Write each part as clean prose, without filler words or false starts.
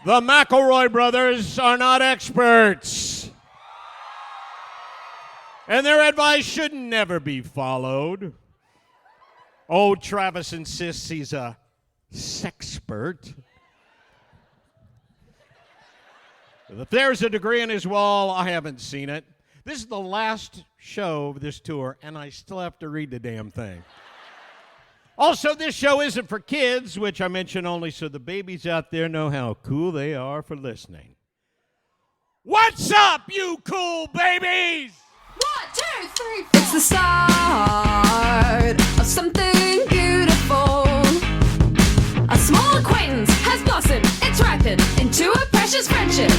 The McElroy brothers are not experts, and their advice should never be followed. Old Travis insists he's a sexpert. If there's a degree in his wall, I haven't seen it. This is the last show of this tour, and I still have to read the damn thing. Also, this show isn't for kids, which I mention only so the babies out there know how cool they are for listening. What's up, you cool babies? 1, 2, 3. It's the start of something beautiful. A small acquaintance has blossomed, attracted into a precious friendship.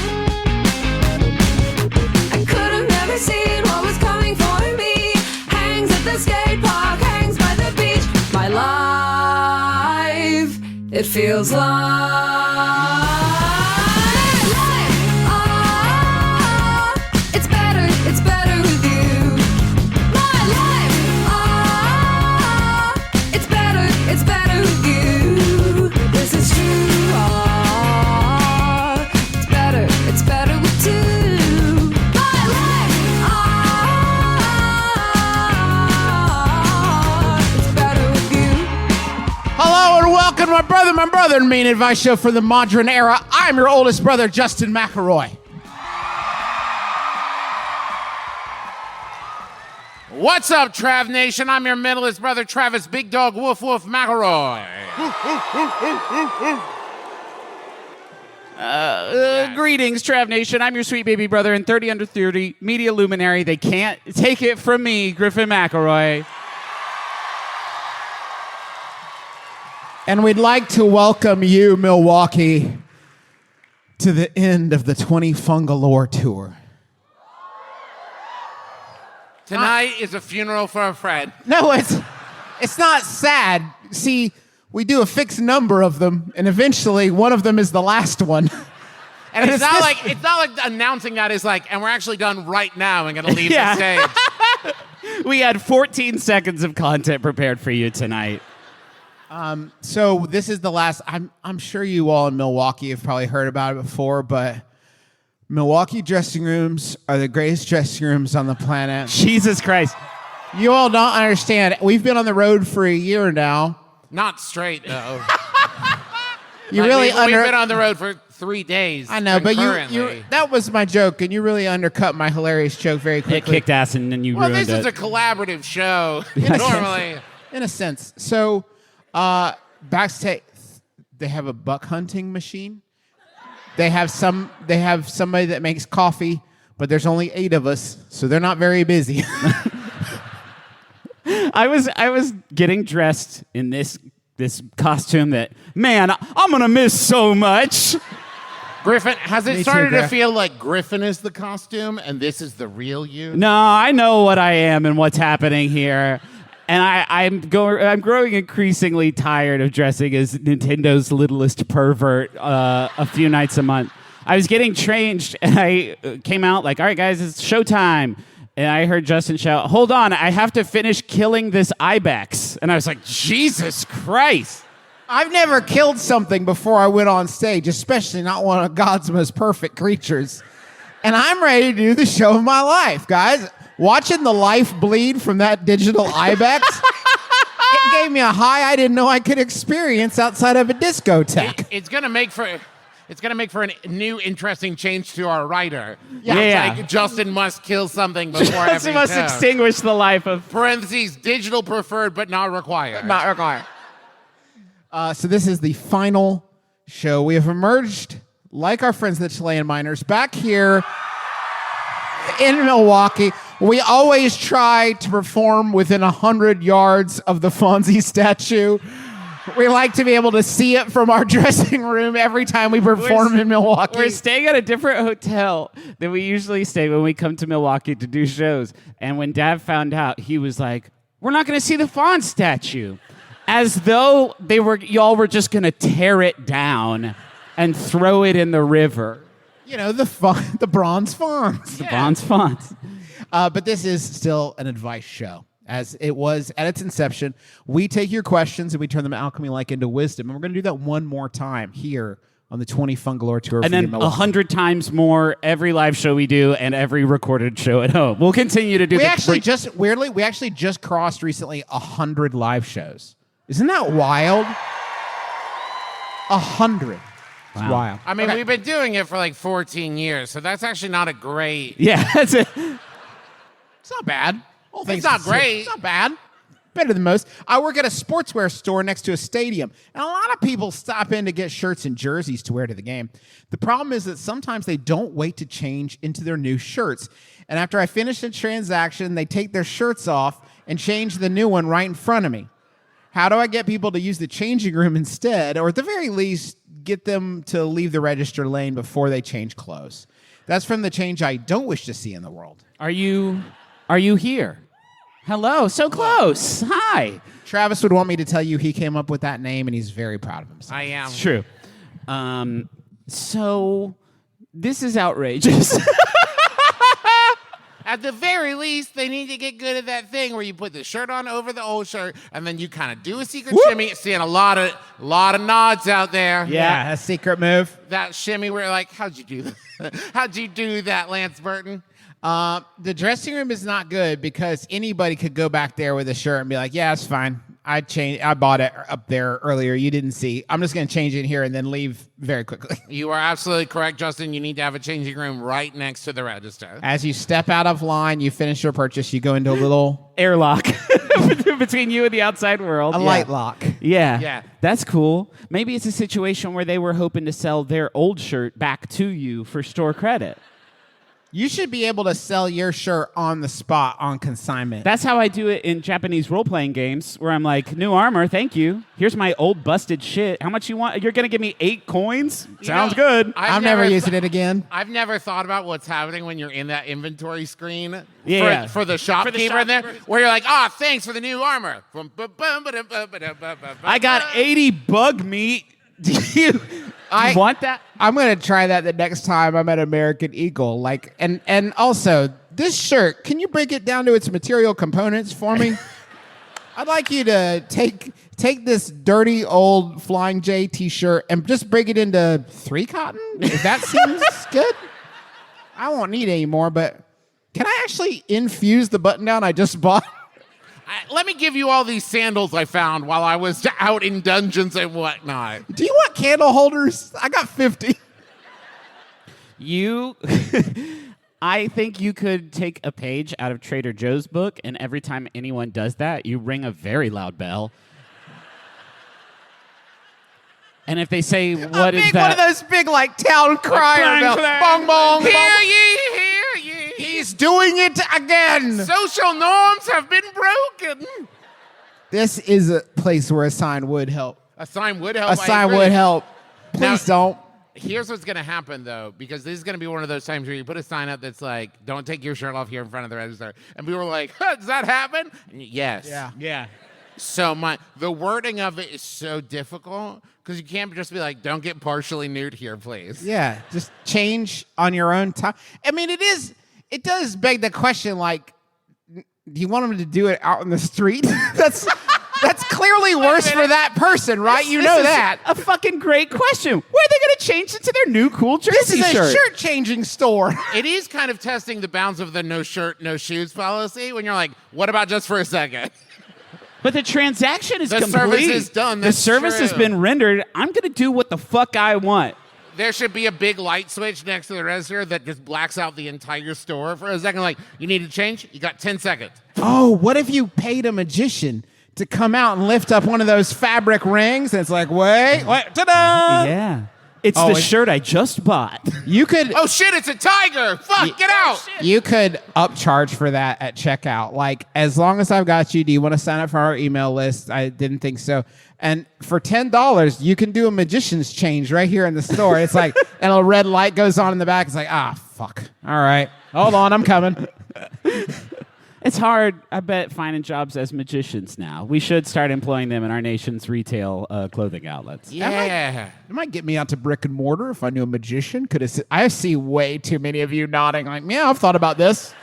I could have never seen what was coming for me. Hangs at the skate park, hangs by the beach. My life, it feels like it's better with you. My life, it's better with you. This is true. It's better with two. My life, it's better with you. Hello and welcome, my brother, main advice show for the modern era. I'm your oldest brother, Justin McElroy. What's up, Trav Nation? I'm your middleest brother, Travis Big Dog Woof Woof McElroy. Greetings, Trav Nation. I'm your sweet baby brother and 30 under 30 media luminary. They can't take it from me, Griffin McElroy. And we'd like to welcome you, Milwaukee, to the end of the 20 Fungalore tour. Tonight is a funeral for a friend. No, it's not sad. See, we do a fixed number of them, and eventually one of them is the last one. And it's not like announcing that is like, and we're actually done right now and gonna leave the stage. We had 14 seconds of content prepared for you tonight. So this is the last. I'm sure you all in Milwaukee have probably heard about it before, but Milwaukee dressing rooms are the greatest dressing rooms on the planet. Jesus Christ. You all don't understand. We've been on the road for a year now. Not straight though. We've been on the road for 3 days. I know, but you that was my joke, and you really undercut my hilarious joke very quickly. It kicked ass and then you ruined it. Well, this is a collaborative show. Normally. In a sense. So, backstage, they have a buck hunting machine. They have somebody that makes coffee, but there's only 8 of us, so they're not very busy. I was getting dressed in this costume that, man, I'm gonna miss so much. Griffin, has it Me started too, to Griff. feel like Griffin is the costume and this is the real you? No, I know what I am and what's happening here. And I'm growing increasingly tired of dressing as Nintendo's littlest pervert a few nights a month. I was getting changed, and I came out like, all right, guys, it's showtime. And I heard Justin shout, hold on, I have to finish killing this Ibex. And I was like, Jesus Christ. I've never killed something before I went on stage, especially not one of God's most perfect creatures. And I'm ready to do the show of my life, guys. Watching the life bleed from that digital Ibex, it gave me a high I didn't know I could experience outside of a discotheque. It's gonna make for a new interesting change to our writer. Yeah. Like Justin must kill something before every Justin must show. extinguish the life of... Parentheses, digital preferred but not required. Not required. So this is the final show. We have emerged, like our friends the Chilean Miners, back here in Milwaukee. We always try to perform within 100 yards of the Fonzie statue. We like to be able to see it from our dressing room every time we perform in Milwaukee. We're staying at a different hotel than we usually stay when we come to Milwaukee to do shows. And when Dad found out, he was like, we're not going to see the Fonz statue. As though y'all were just going to tear it down and throw it in the river. You know, the bronze Fonz. The bronze Fonz. But this is still an advice show. As it was at its inception, we take your questions and we turn them alchemy-like into wisdom. And we're going to do that one more time here on the 20 Fungalore tour. And then 100 times more every live show we do and every recorded show at home. We'll continue to do. We actually just crossed recently 100 live shows. Isn't that wild? 100. It's wild. I mean, we've been doing it for like 14 years, so that's actually not a great. Yeah, that's it. It's not bad. It's not great. It's not bad. Better than most. I work at a sportswear store next to a stadium, and a lot of people stop in to get shirts and jerseys to wear to the game. The problem is that sometimes they don't wait to change into their new shirts. And after I finish a transaction, they take their shirts off and change the new one right in front of me. How do I get people to use the changing room instead, or at the very least, get them to leave the register lane before they change clothes? That's from the change I don't wish to see in the world. Are you here? Hello, so close. Hi. Travis would want me to tell you he came up with that name, and he's very proud of himself. I am. It's true. So this is outrageous. At the very least, they need to get good at that thing where you put the shirt on over the old shirt, and then you kind of do a secret shimmy. Seeing a lot of nods out there. Yeah, a secret move. That shimmy where you're like, how'd you do that? How'd you do that, Lance Burton? The dressing room is not good because anybody could go back there with a shirt and be like, yeah, it's fine. I bought it up there earlier. You didn't see. I'm just going to change it here and then leave very quickly. You are absolutely correct, Justin. You need to have a changing room right next to the register. As you step out of line, you finish your purchase, you go into a little airlock between you and the outside world. light lock. Yeah. Yeah. That's cool. Maybe it's a situation where they were hoping to sell their old shirt back to you for store credit. You should be able to sell your shirt on the spot on consignment. That's how I do it in Japanese role-playing games, where I'm like, new armor, thank you. Here's my old busted shit. How much you want? You're going to give me 8 coins? Sounds good. I'm never using it again. I've never thought about what's happening when you're in that inventory screen Yeah. for the shopkeeper in there, where you're like, thanks for the new armor. I got 80 bug meat. Do you want that? I'm going to try that the next time I'm at American Eagle. Like, and also, this shirt, can you break it down to its material components for me? I'd like you to take this dirty old Flying J t-shirt and just break it into 3 cotton. If that seems good. I won't need any more, but can I actually infuse the button down I just bought? Let me give you all these sandals I found while I was out in dungeons and whatnot. Do you want candle holders? I got 50. I think you could take a page out of Trader Joe's book, and every time anyone does that, you ring a very loud bell. And if they say, "What is that?" One of those big, like, town crier bells. Bong, bong, Hear bong. ye, hear ye. He's doing it again. Social norms have been broken. This is a place where a sign would help. A sign would help. A sign would help. Please don't. Here's what's going to happen, though, because this is going to be one of those times where you put a sign up that's like, don't take your shirt off here in front of the register. And people are like, does that happen? And yes. Yeah. So the wording of it is so difficult because you can't just be like, don't get partially nude here, please. Yeah, just change on your own time. I mean, it does beg the question, like, do you want them to do it out in the street? That's clearly worse for that person, right? You know that. A fucking great question. Where are they going to change it to their new cool jersey This is shirt? a shirt-changing store. It is kind of testing the bounds of the no shirt, no shoes policy when you're like, what about just for a second? But the transaction is The complete. service is done. The That's service has true. been rendered. I'm going to do what the fuck I want. There should be a big light switch next to the register that just blacks out the entire store for a second. Like, you need to change? You got 10 seconds. Oh, what if you paid a magician to come out and lift up one of those fabric rings? And it's like, wait, ta-da! Yeah. It's Oh, the it's- shirt I just bought. You could Oh, shit, it's a tiger. Fuck, get out. you could upcharge for that at checkout. Like, as long as I've got you, do you want to sign up for our email list? I didn't think so. And for $10, you can do a magician's change right here in the store. It's like, and a red light goes on in the back. It's like, fuck. All right. Hold on, I'm coming. It's hard, I bet, finding jobs as magicians now. We should start employing them in our nation's retail clothing outlets. Yeah. It might get me out to brick and mortar if I knew a magician. I see way too many of you nodding like, yeah, I've thought about this.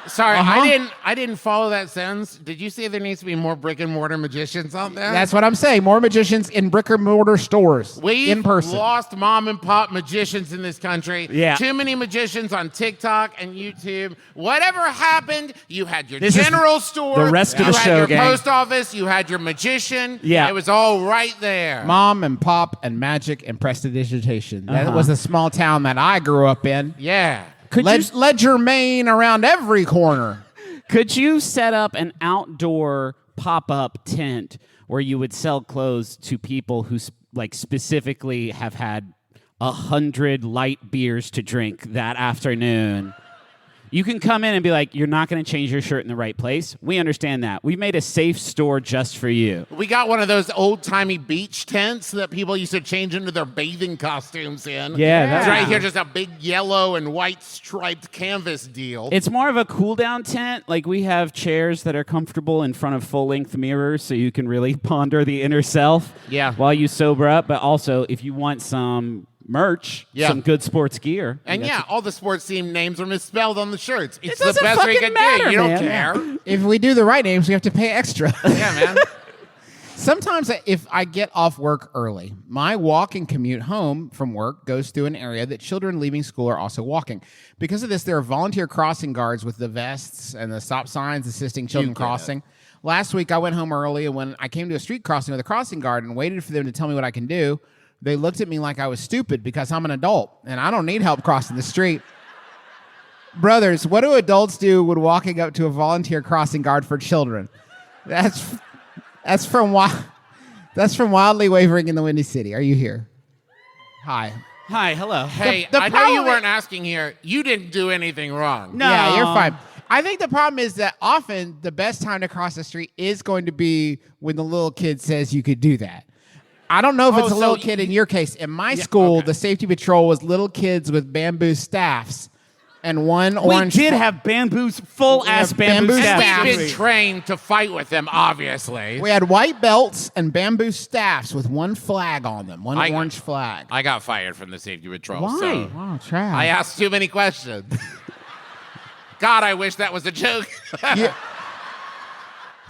Sorry, I didn't follow that sentence. Did you say there needs to be more brick and mortar magicians out there? That's what I'm saying. More magicians in brick and mortar stores. We've in person. lost mom and pop magicians in this country. Yeah. Too many magicians on TikTok and YouTube. Whatever happened, you had your This is general store. the rest of you the had show, your gang. post office. You had your magician. Yeah. It was all right there. Mom and pop and magic and prestidigitation. That Uh-huh. was a small town that I grew up in. Yeah. Ledger, Maine around every corner. Could you set up an outdoor pop-up tent where you would sell clothes to people who specifically have had 100 light beers to drink that afternoon? You can come in and be like, you're not going to change your shirt in the right place. We understand that. We made a safe store just for you. We got one of those old-timey beach tents that people used to change into their bathing costumes in. Yeah, that's It's right here, just a big yellow and white striped canvas deal. It's more of a cool-down tent. Like, we have chairs that are comfortable in front of full-length mirrors so you can really ponder the inner self while you sober up. But also, if you want some merch, some good sports gear. And all the sports team names are misspelled on the shirts. It's the doesn't best we fucking can matter, do. You don't man. care. If we do the right names, we have to pay extra. Yeah, man. Sometimes if I get off work early, my walking commute home from work goes through an area that children leaving school are also walking. Because of this, there are volunteer crossing guards with the vests and the stop signs assisting children crossing. Last week, I went home early, and when I came to a street crossing with a crossing guard and waited for them to tell me what I can do, they looked at me like I was stupid because I'm an adult, and I don't need help crossing the street. Brothers, what do adults do when walking up to a volunteer crossing guard for children? That's from Wildly Wavering in the Windy City. Are you here? Hi. Hi, hello. Hey, the I know problem you weren't asking here. You didn't do anything wrong. No. Yeah, you're fine. I think the problem is that often the best time to cross the street is going to be when the little kid says you could do that. I don't know if it's a little kid in your case. In my school, the safety patrol was little kids with bamboo staffs and one orange. We did have full-ass bamboo bamboo staffs. staffs. We've been trained to fight with them, obviously. We had white belts and bamboo staffs with one flag on them, one orange flag. I got fired from the safety patrol. Why? So Oh, trash. I asked too many questions. God, I wish that was a joke. Yeah.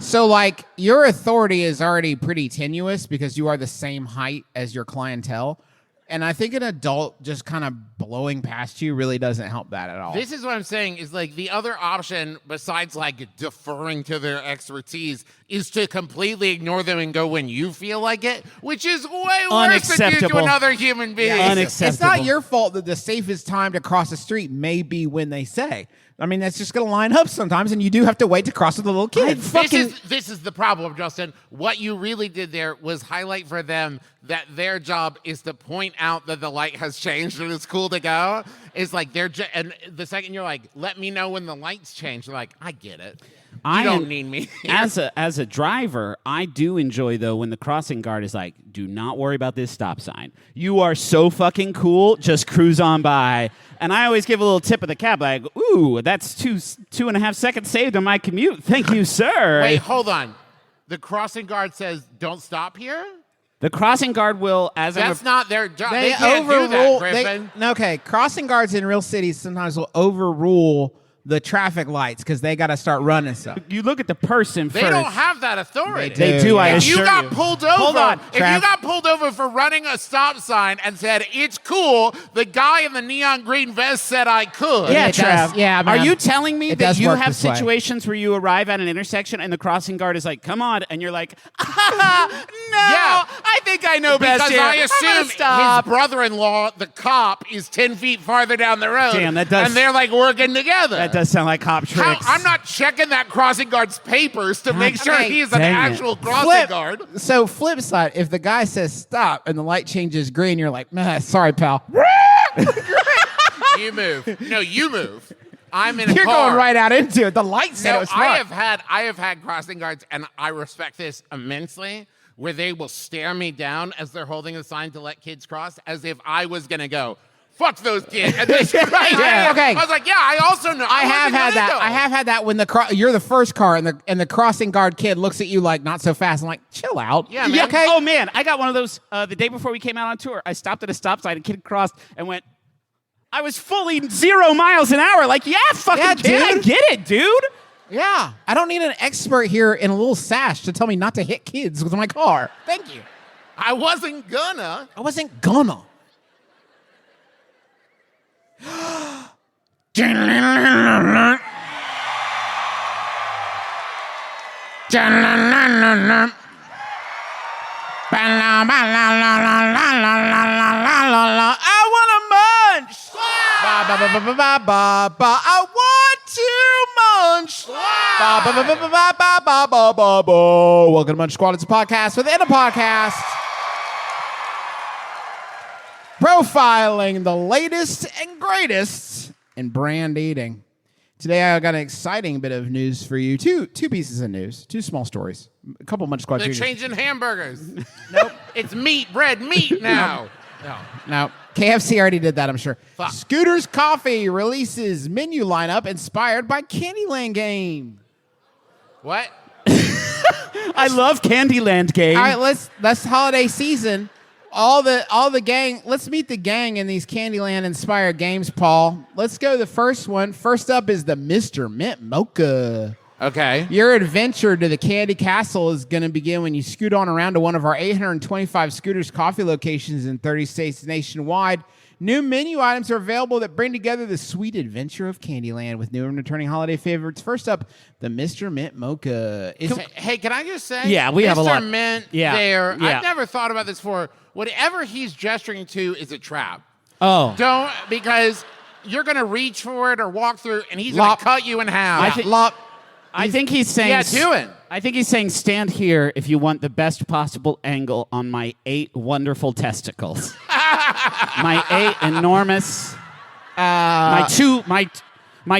So, like, your authority is already pretty tenuous because you are the same height as your clientele. And I think an adult just kind of blowing past you really doesn't help that at all. This is what I'm saying is like the other option besides like deferring to their expertise is to completely ignore them and go when you feel like it, which is way worse than do to Unacceptable. another human being. Unacceptable. It's not your fault that the safest time to cross the street may be when they say. I mean, that's just going to line up sometimes, and you do have to wait to cross with a little kid. This is the problem, Justin. What you really did there was highlight for them that their job is to point out that the light has changed and it's cool to go. It's like and the second you're like, let me know when the lights change, they're like, I get it. You don't need me. As a driver, I do enjoy, though, when the crossing guard is like, do not worry about this stop sign. You are so fucking cool. Just cruise on by. And I always give a little tip of the cab, like, ooh, that's 2.5 seconds saved on my commute. Thank you, sir. Wait, hold on. The crossing guard says, don't stop here? The crossing guard will, as That's not their job. They They can't do that, Griffin. Okay, crossing guards in real cities sometimes will overrule the traffic lights because they got to start running stuff. you look at the person They first. don't have that authority. They do, I yeah. If you assure got you. pulled over, Hold on, if you Trav. got pulled over for running a stop sign and said it's cool, the guy in the neon green vest said I could. Yeah, It does. Trav. Yeah, Are man. you telling me It that does you work have this way. situations where you arrive at an intersection and the crossing guard is like, come on, and you're like, no, Yeah. I think I know best Because here. I I'm gonna assume stop. his brother-in-law, the cop, is 10 feet farther down the road. Damn, that does- And they're like working together. That does sound like cop How, tricks. I'm not checking that crossing guard's papers to make sure okay. he's an Dang it. actual crossing guard. So flip side, if the guy says stop and the light changes green, you're like, nah, sorry, pal. You move. No, you move. I'm in a You're car. going right out into it. The light said it No, was I smart. have had crossing guards, and I respect this immensely, where they will stare me down as they're holding a sign to let kids cross, as if I was gonna go, fuck those kids. And they Yeah, okay. I was like, yeah, I also know. I have had that. I have had that when you're the first car and the crossing guard kid looks at you like not so fast. I'm like, chill out. Yeah, You man. okay? Oh, man, I got one of those the day before we came out on tour. I stopped at a stop sign, a kid crossed and went, I was fully 0 miles an hour. Like, yeah, fucking Yeah, kid, I dude. get it, dude. Yeah. I don't need an expert here in a little sash to tell me not to hit kids with my car. Thank you. I wasn't gonna. I wasn't gonna. I want to munch. Ba, ba, ba, ba, ba, ba, ba, ba. I want to munch. Ba, ba, ba, ba, ba, ba, ba, ba, ba, ba. Welcome to Munch Squad. It's a podcast within a podcast. Profiling the latest and greatest in brand eating. Today I got an exciting bit of news for you. Two pieces of news. Two small stories. A couple Munch Squad They're juniors. changing hamburgers. Nope. It's meat, bread, meat now. No. No, KFC already did that, I'm sure. Fuck. Scooter's Coffee releases menu lineup inspired by Candyland game. What? I love Candyland game. All right, let's holiday season. All the gang. Let's meet the gang in these Candyland inspired games, Paul. Let's go to the first one. First up is the Mr. Mint Mocha. Okay. Your adventure to the Candy Castle is going to begin when you scoot on around to one of our 825 Scooters Coffee locations in 30 states nationwide. New menu items are available that bring together the sweet adventure of Candyland with new and returning holiday favorites. First up, the Mr. Mint Mocha. Hey, can I just say? Yeah, we have a lot. Mr. Mint Yeah, there. yeah. I've never thought about this before. Whatever he's gesturing to is a trap. Oh. Don't, because you're going to reach for it or walk through, and he's going Lop. to cut you in half. I think he's saying. Yeah, do it. I think he's saying, stand here if you want the best possible angle on my 8 wonderful testicles. My 8 enormous. My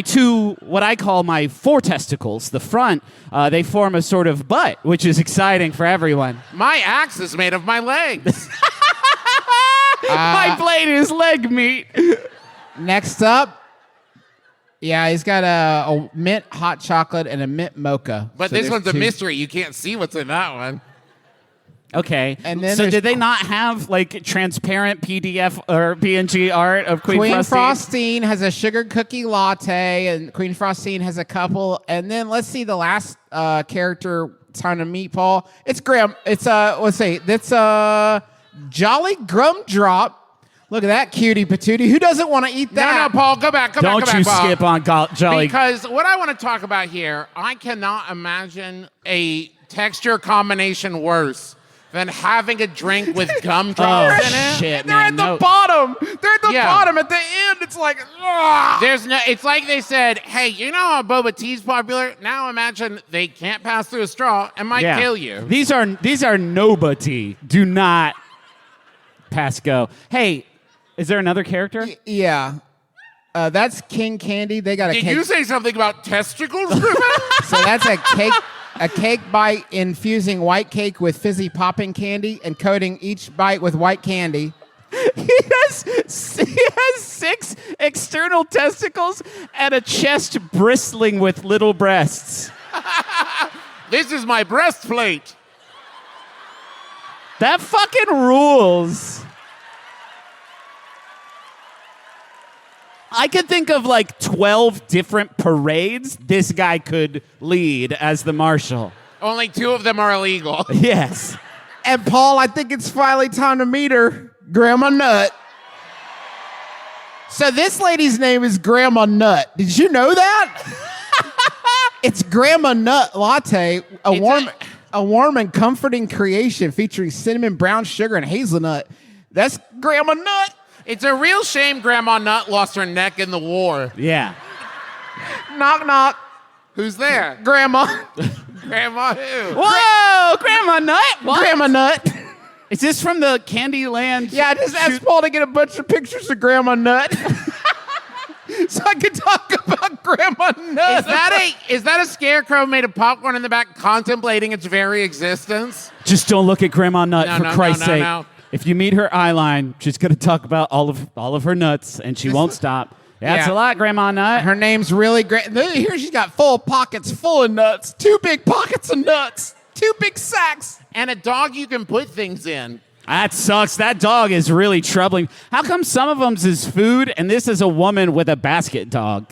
two. What I call my 4 testicles. The front, they form a sort of butt, which is exciting for everyone. My axe is made of my legs. My blade is leg meat. Next up, yeah, he's got a mint hot chocolate and a mint mocha. But So this there's one's a two. mystery. You can't see what's in that one. Okay. And then so there's- did they not have like transparent PDF or PNG art of Queen Frostine? Frostine has a sugar cookie latte, and Queen Frostine has a couple. And then let's see the last character time to meet, Paul. It's Graham. It's let's see. That's Jolly Gumdrop. Look at that cutie patootie. Who doesn't want to eat that? No, Paul, go back. Come Don't back, you Paul. skip on Jolly. Because what I want to talk about here, I cannot imagine a texture combination worse than having a drink with gumdrops in it. shit, They're man. at the No. bottom. They're at the Yeah. bottom. At the end, it's like, ugh. There's no. It's like they said, "Hey, you know how boba tea's popular? Now imagine they can't pass through a straw and might Yeah. kill you." These are nobody. Do not pass go. Hey, is there another character? Yeah. That's King Candy. They got a Did cake. you say something about testicles, Griffin? So that's a cake bite infusing white cake with fizzy popping candy and coating each bite with white candy. He has 6 external testicles and a chest bristling with little breasts. This is my breastplate. That fucking rules. I could think of like 12 different parades this guy could lead as the marshal. Only 2 of them are illegal. Yes. And Paul, I think it's finally time to meet her, Grandma Nut. So this lady's name is Grandma Nut. Did you know that? It's Grandma Nut Latte, a warm and comforting creation featuring cinnamon, brown sugar, and hazelnut. That's Grandma Nut. It's a real shame Grandma Nut lost her neck in the war. Yeah. Knock, knock. Who's there? Grandma. Grandma who? Whoa, Grandma Nut. What? Grandma Nut. Is this from the Candyland? Yeah, I just asked Paul to get a bunch of pictures of Grandma Nut. So I could talk about Grandma Nut. Is that a scarecrow made of popcorn in the back contemplating its very existence? Just don't look at Grandma Nut, No, for no, Christ's no, sake. no. If you meet her eye line, she's going to talk about all of her nuts, and she won't stop. That's Yeah. a lot, Grandma Nut. Her name's really great. Here she's got full pockets full of nuts. 2 big pockets of nuts. 2 big sacks. And a dog you can put things in. That sucks. That dog is really troubling. How come some of them's is food and this is a woman with a basket dog?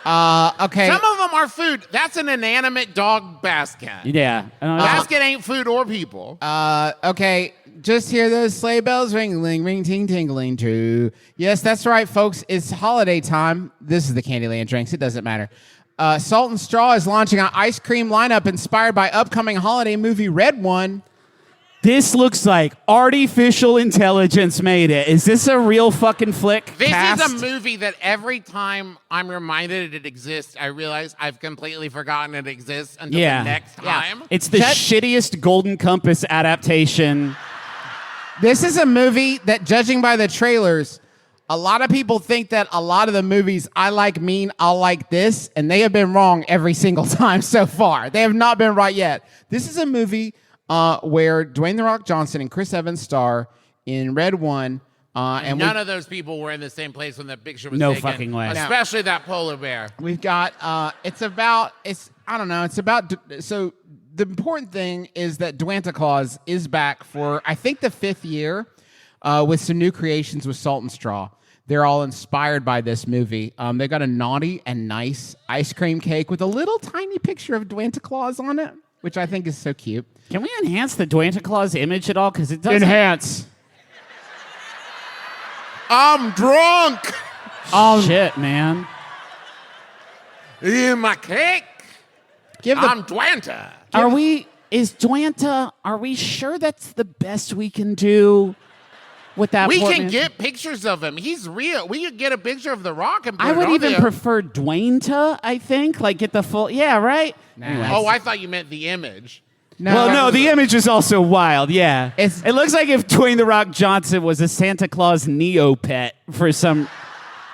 Okay. Some of them are food. That's an inanimate dog basket. Yeah. Basket ain't food or people. Okay. Just hear those sleigh bells ringling, ring, ting, tingling, true. Yes, that's right, folks. It's holiday time. This is the Candyland drinks. It doesn't matter. Salt and Straw is launching an ice cream lineup inspired by upcoming holiday movie Red One. This looks like artificial intelligence made it. Is this a real fucking flick? This cast? is a movie that every time I'm reminded it exists, I realize I've completely forgotten it exists until the next time. It's the shittiest Golden Compass adaptation. This is a movie that, judging by the trailers, a lot of people think that a lot of the movies I like mean I'll like this, and they have been wrong every single time so far. They have not been right yet. This is a movie where Dwayne "The Rock" Johnson and Chris Evans star in Red One. And none of those people were in the same place when that picture was No taken. fucking way. Especially that polar bear. We've got, so the important thing is that Dwanta Claus is back for, I think, the 5th year with some new creations with Salt and Straw. They're all inspired by this movie. They got a naughty and nice ice cream cake with a little tiny picture of Dwanta Claus on it, which I think is so cute. Can we enhance the Dwanta Claus image at all? Because it doesn't. Enhance. I'm drunk. Shit, man. In my cake. I'm Dwanta. Are we sure that's the best we can do with that? We poor can man? get pictures of him. He's real. We could get a picture of The Rock and put I it would on even there. prefer Dwanta, I think. Like, get the full. Yeah, right? Anyways. Oh, I thought you meant the image. No, the image is also wild, yeah. It looks like if Dwayne "The Rock" Johnson was a Santa Claus Neopet for some...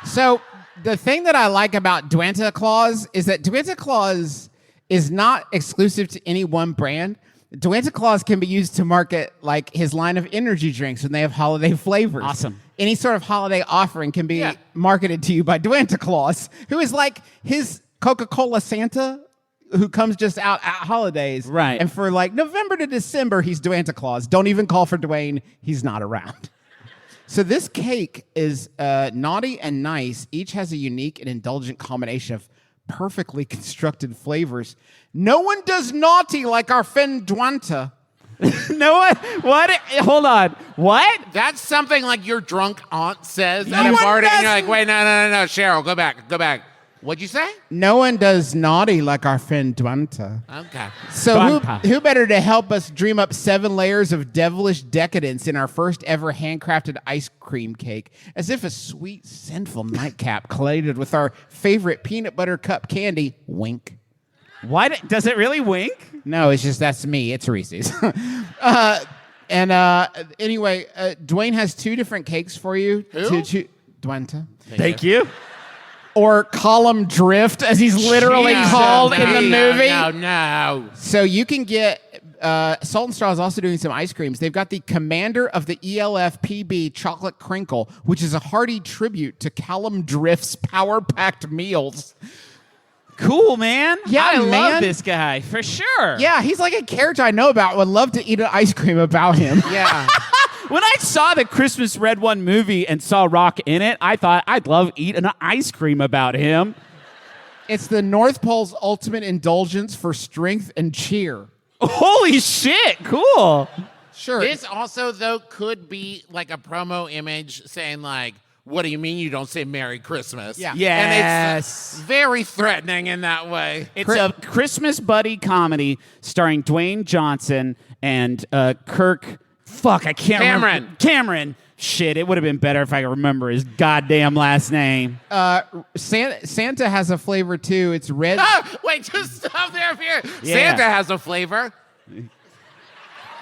So the thing that I like about Dwanta Claus is that Dwanta Claus is not exclusive to any one brand. Dwanta Claus can be used to market like his line of energy drinks when they have holiday flavors. Awesome. Any sort of holiday offering can be marketed to you by Dwanta Claus, who is like his Coca-Cola Santa, who comes just out at holidays. Right. And for like November to December, he's Dwanta Claus. Don't even call for Dwayne. He's not around. So this cake is naughty and nice. Each has a unique and indulgent combination of perfectly constructed flavors. No one does naughty like our friend Dwanta. No one? What? Hold on. What? That's something like your drunk aunt says No at a one party. And you're does- like, wait, no, Cheryl, go back. What'd you say? No one does naughty like our friend Dwanta. Okay. So Dwanta. who better to help us dream up 7 layers of devilish decadence in our first ever handcrafted ice cream cake, as if a sweet, sinful nightcap collided with our favorite peanut butter cup candy, wink. What? Does it really wink? No, it's just that's me. It's Reese's. Anyway, Dwayne has 2 different cakes for you. Who? Dwanta. Thank you. Or Column Drift, as he's literally called in the movie. No. So you can get Salt and Straw is also doing some ice creams. They've got the Commander of the ELF PB Chocolate Crinkle, which is a hearty tribute to Callum Drift's power-packed meals. Cool, man. Yeah, I love man. this guy, for sure. Yeah, he's like a character I know about. Would love to eat an ice cream about him. Yeah. When I saw the Christmas Red One movie and saw Rock in it, I thought I'd love eating an ice cream about him. It's the North Pole's ultimate indulgence for strength and cheer. Holy shit, cool. Sure. This also, though, could be like a promo image saying, like, what do you mean you don't say Merry Christmas? Yeah. And it's very threatening in that way. It's a Christmas buddy comedy starring Dwayne Johnson and Kirk. Fuck, I can't remember. Cameron. Shit, it would have been better if I could remember his goddamn last name. Santa has a flavor too. It's red. Wait, just stop there. Yeah. Santa has a flavor.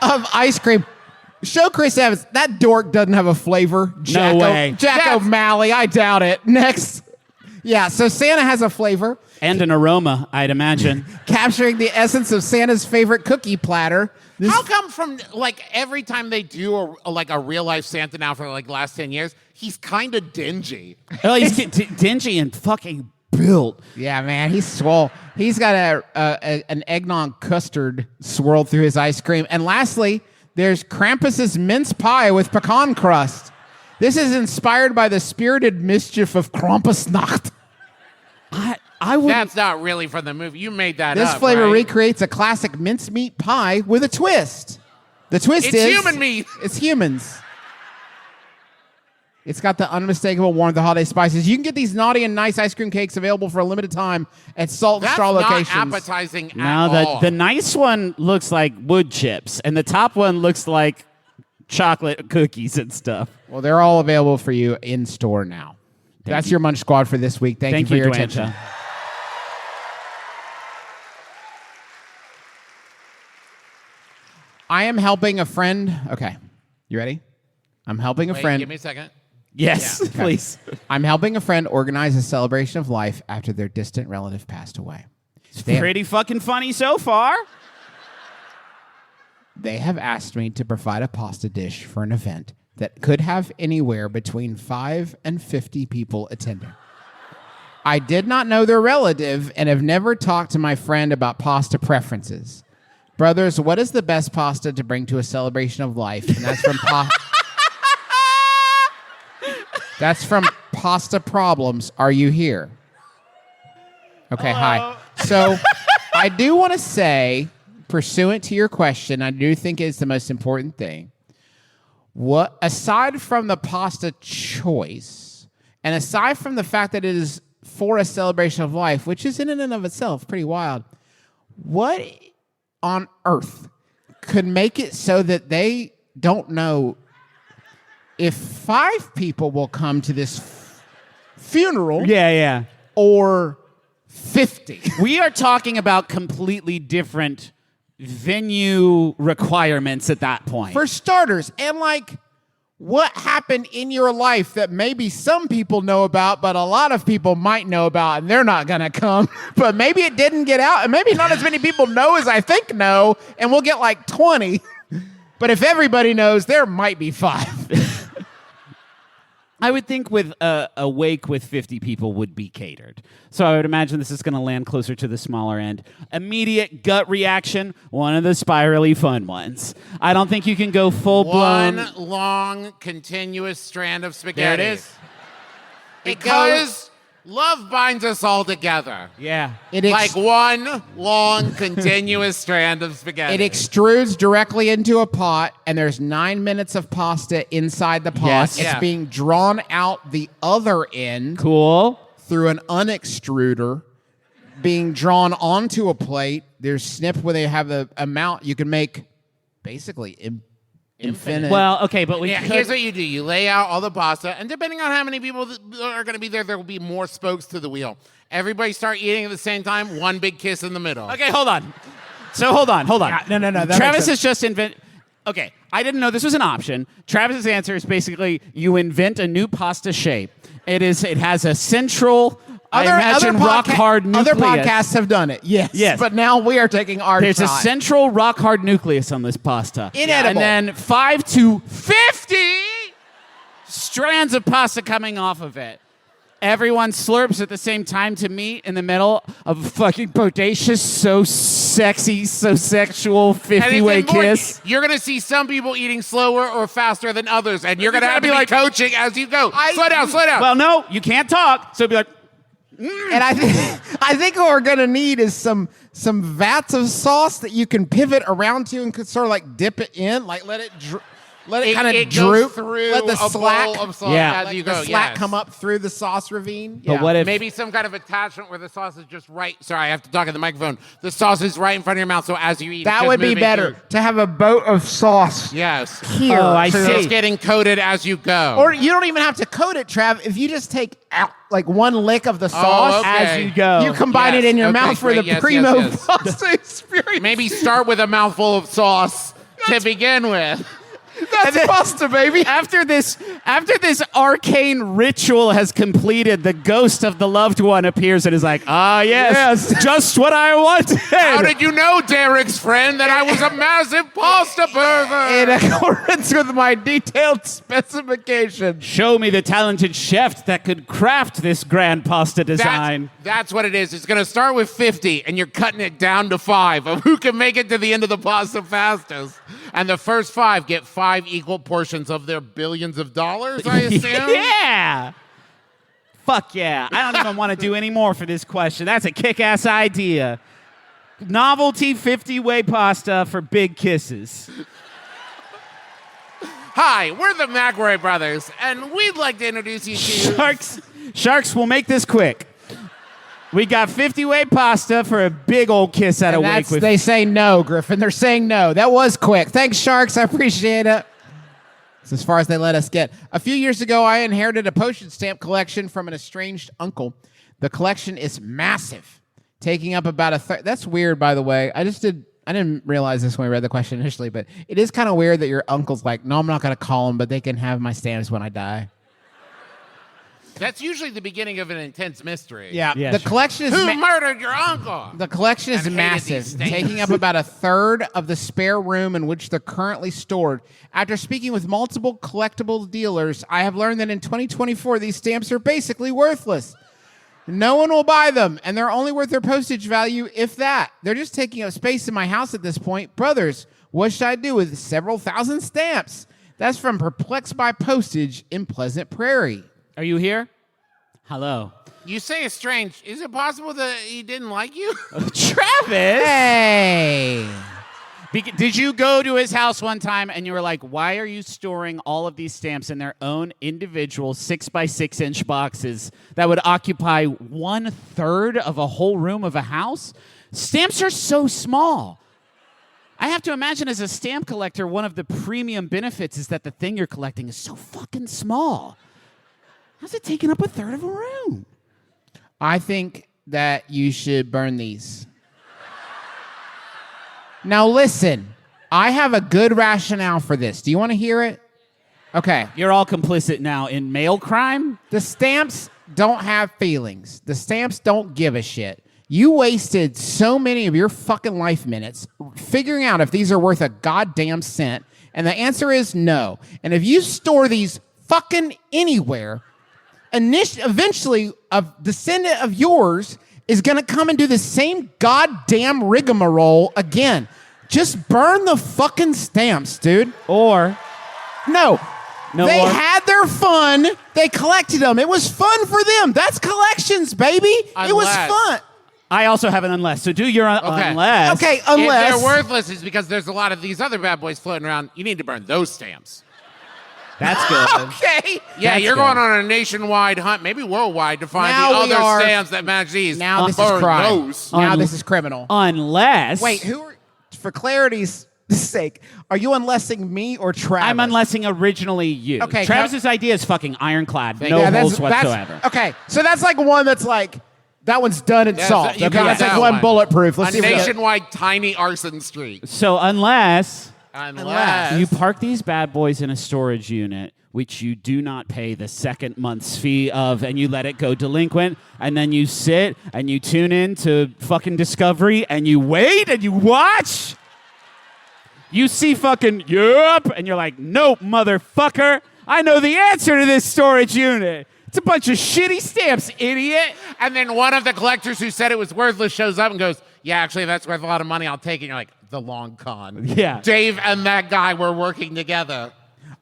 Of ice cream. Show Chris Evans. That dork doesn't have a flavor. No way. Jack O'Malley, I doubt it. Next. Yeah, so Santa has a flavor, And an aroma, I'd imagine. capturing the essence of Santa's favorite cookie platter. How come from, like, every time they do a real life Santa now for, like, the last 10 years, he's kind of dingy? Oh, he's dingy and fucking built. Yeah, man, he's swole. He's got an eggnog custard swirled through his ice cream. And lastly, There's Krampus's mince pie with pecan crust. This is inspired by the spirited mischief of Krampusnacht. I would. That's not really from the movie. You made that This up. flavor right? recreates a classic mincemeat pie with a twist. The twist It's is human meat. It's humans. It's got the unmistakable warmth of the holiday spices. You can get these naughty and nice ice cream cakes available for a limited time at Salt and That's Straw not locations. appetizing Now at all. the nice one looks like wood chips, and the top one looks like chocolate cookies and stuff. Well, they're all available for you in store now. That's your Munch Squad for this week. Thank you for your Dwanta. attention. I am helping a friend. Okay, you ready? I'm helping a Wait, friend. give me a second. Yes, please. I'm helping a friend organize a celebration of life after their distant relative passed away. They have- Pretty fucking funny so far. They have asked me to provide a pasta dish for an event that could have anywhere between 5 and 50 people attending. I did not know their relative and have never talked to my friend about pasta preferences. Brothers, what is the best pasta to bring to a celebration of life? And that's from That's from Pasta Problems. Are you here? Okay, hi. So I do want to say, pursuant to your question, I do think it's the most important thing. What, aside from the pasta choice, and aside from the fact that it is for a celebration of life, which is in and of itself pretty wild, what on earth could make it so that they don't know if 5 people will come to this funeral Yeah. or 50? We are talking about completely different venue requirements at that point. For starters, and like, what happened in your life that maybe some people know about, but a lot of people might know about, and they're not gonna come. But maybe it didn't get out, and maybe not as many people know as I think know, and we'll get like 20. But if everybody knows, there might be 5. I would think with a wake with 50 people would be catered. So I would imagine this is going to land closer to the smaller end. Immediate gut reaction, one of the spirally fun ones. I don't think you can go full blown. One long, continuous strand of spaghetti. There it is. Because love binds us all together. Yeah. Like one long, continuous strand of spaghetti. It extrudes directly into a pot, and there's 9 minutes of pasta inside the pot. Yes. It's Yeah. being drawn out the other end Cool. through an unextruder, being drawn onto a plate. There's snip where they have the amount you can make basically infinite. Well, okay, but we Yeah, could- here's what you do. You lay out all the pasta, and depending on how many people are going to be there, there will be more spokes to the wheel. Everybody start eating at the same time, one big kiss in the middle. Okay, hold on. So hold on. No. That Travis makes has just invented. Okay, I didn't know this was an option. Travis's answer is basically you invent a new pasta shape. It has a central. I imagine rock hard nucleus. Other podcasts have done it. Yes. But now we are taking our There's a shot. central rock hard nucleus on this pasta. Inedible. And then 5 to 50 strands of pasta coming off of it. Everyone slurps at the same time to meet in the middle of a fucking bodacious, so sexy, so sexual And it's 50-way important. kiss. You're going to see some people eating slower or faster than others, and you're going to have to be like- coaching as you go. Slow down. Well, no, you can't talk. So be like, And I think what we're gonna need is some vats of sauce that you can pivot around to and could sort of like dip it in, like let it kind of it goes droop, through let the a slack, bowl of sauce Yeah. as let you the go. slack yes. come up through the sauce ravine. but what if Maybe some kind of attachment where the sauce is just right. Sorry, I have to talk in the microphone. The sauce is right in front of your mouth, so as you eat, it's That just would be moving better through. to have a boat of sauce Yes. here. Oh, I So see. it's getting coated as you go. Or you don't even have to coat it, Trav. If you just take out like one lick of the sauce, okay. as you go? you combine Yes, it in your okay, mouth for great. the Yes, primo yes. pasta experience. Maybe start with a mouthful of sauce to begin with. That's pasta, baby. After this arcane ritual has completed, the ghost of the loved one appears and is like, yes, just what I wanted. How did you know, Derek's friend, that I was a massive pasta pervert? In accordance with my detailed specifications. Show me the talented chef that could craft this grand pasta design. That's what it is. It's going to start with 50, and you're cutting it down to 5 of who can make it to the end of the pasta fastest. And the first 5 get 5 equal portions of their billions of dollars, I assume? Yeah. Fuck yeah. I don't even want to do any more for this question. That's a kick-ass idea. Novelty 50-way pasta for big kisses. Hi, we're the McElroy brothers, and we'd like to introduce you to... Sharks, we'll make this quick. We got 50-way pasta for a big old kiss at a wake. They say no, Griffin. They're saying no. That was quick. Thanks, Sharks. I appreciate it. It's as far as they let us get. A few years ago, I inherited a postage stamp collection from an estranged uncle. The collection is massive, taking up about a third. That's weird, by the way. I didn't realize this when we read the question initially, but it is kind of weird that your uncle's like, no, I'm not going to call them, but they can have my stamps when I die. That's usually the beginning of an intense mystery. Yeah, Yeah, the sure. collection is Who murdered your uncle? the collection is And hated these massive, stamps. taking up about a third of the spare room in which they're currently stored. After speaking with multiple collectible dealers, I have learned that in 2024, these stamps are basically worthless. No one will buy them, and they're only worth their postage value, if that. They're just taking up space in my house at this point. Brothers, what should I do with several thousand stamps? That's from Perplexed by Postage in Pleasant Prairie. Are you here? Hello. You say it's strange. Is it possible that he didn't like you? Travis! Hey! Did you go to his house one time and you were like, why are you storing all of these stamps in their own individual 6x6 inch boxes that would occupy 1/3 of a whole room of a house? Stamps are so small. I have to imagine as a stamp collector, one of the premium benefits is that the thing you're collecting is so fucking small. How's it taking up a third of a room? I think that you should burn these. Now listen, I have a good rationale for this. Do you want to hear it? Okay. You're all complicit now in mail crime? The stamps don't have feelings. The stamps don't give a shit. You wasted so many of your fucking life minutes figuring out if these are worth a goddamn cent, and the answer is no. And if you store these fucking anywhere, eventually a descendant of yours is going to come and do the same goddamn rigmarole again. Just burn the fucking stamps, dude. Or No. They or. had their fun. They collected them. It was fun for them. That's collections, baby. It was Unless- fun. I also have an unless. So do your Okay. unless. Okay, If unless. they're worthless, it's because there's a lot of these other bad boys floating around. You need to burn those stamps. That's good. Okay. Yeah, That's you're good. going on a nationwide hunt, maybe worldwide, to find Now the we other are- stamps that match these. Now this is Burn crime. those. Now this is criminal. Unless. Wait, for clarity's sake, are you unlessing me or Travis? I'm unlessing originally you. Okay, Travis's idea is fucking ironclad. No Yeah, holes whatsoever. Okay, so that's like one that's like, that one's done and Yeah, solved. you Okay, got that's like that one one. bulletproof. Let's A see if we got- nationwide tiny arson street. So unless Unless you park these bad boys in a storage unit, which you do not pay the second month's fee of, and you let it go delinquent, and then you sit and you tune in to fucking Discovery and you wait and you watch. You see fucking yup, and you're like, nope, motherfucker. I know the answer to this storage unit. It's a bunch of shitty stamps, idiot. And then one of the collectors who said it was worthless shows up and goes, yeah, actually, that's worth a lot of money. I'll take it. And you're like, the long con. Yeah. Dave and that guy were working together.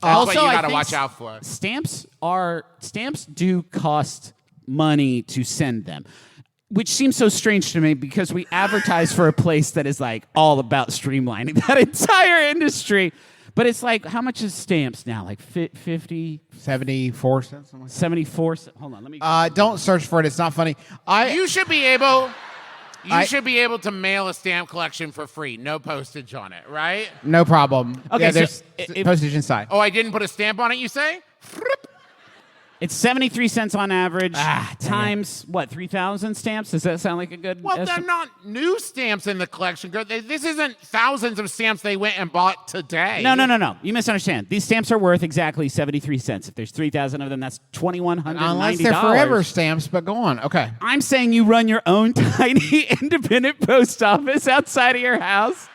That's what you I got to think watch out for. Stamps do cost money to send them, which seems so strange to me because we advertise for a place that is like all about streamlining that entire industry. But it's like, how much is stamps now? Like 50, 74 cents. Something like 74? Hold on, let me. that. Don't search for it. It's not funny. You should be able I- to mail a stamp collection for free. No postage on it, right? No problem. Okay, yeah, so there's if- postage inside. Oh, I didn't put a stamp on it, you say? It's 73 cents on average Ah, dang it. times, what, 3,000 stamps? Does that sound like a good Well, they're estimate? not new stamps in the collection. This isn't thousands of stamps they went and bought today. No. You misunderstand. These stamps are worth exactly 73 cents. If there's 3,000 of them, that's $2,190. Unless they're forever stamps, but go on. Okay. I'm saying you run your own tiny independent post office outside of your house.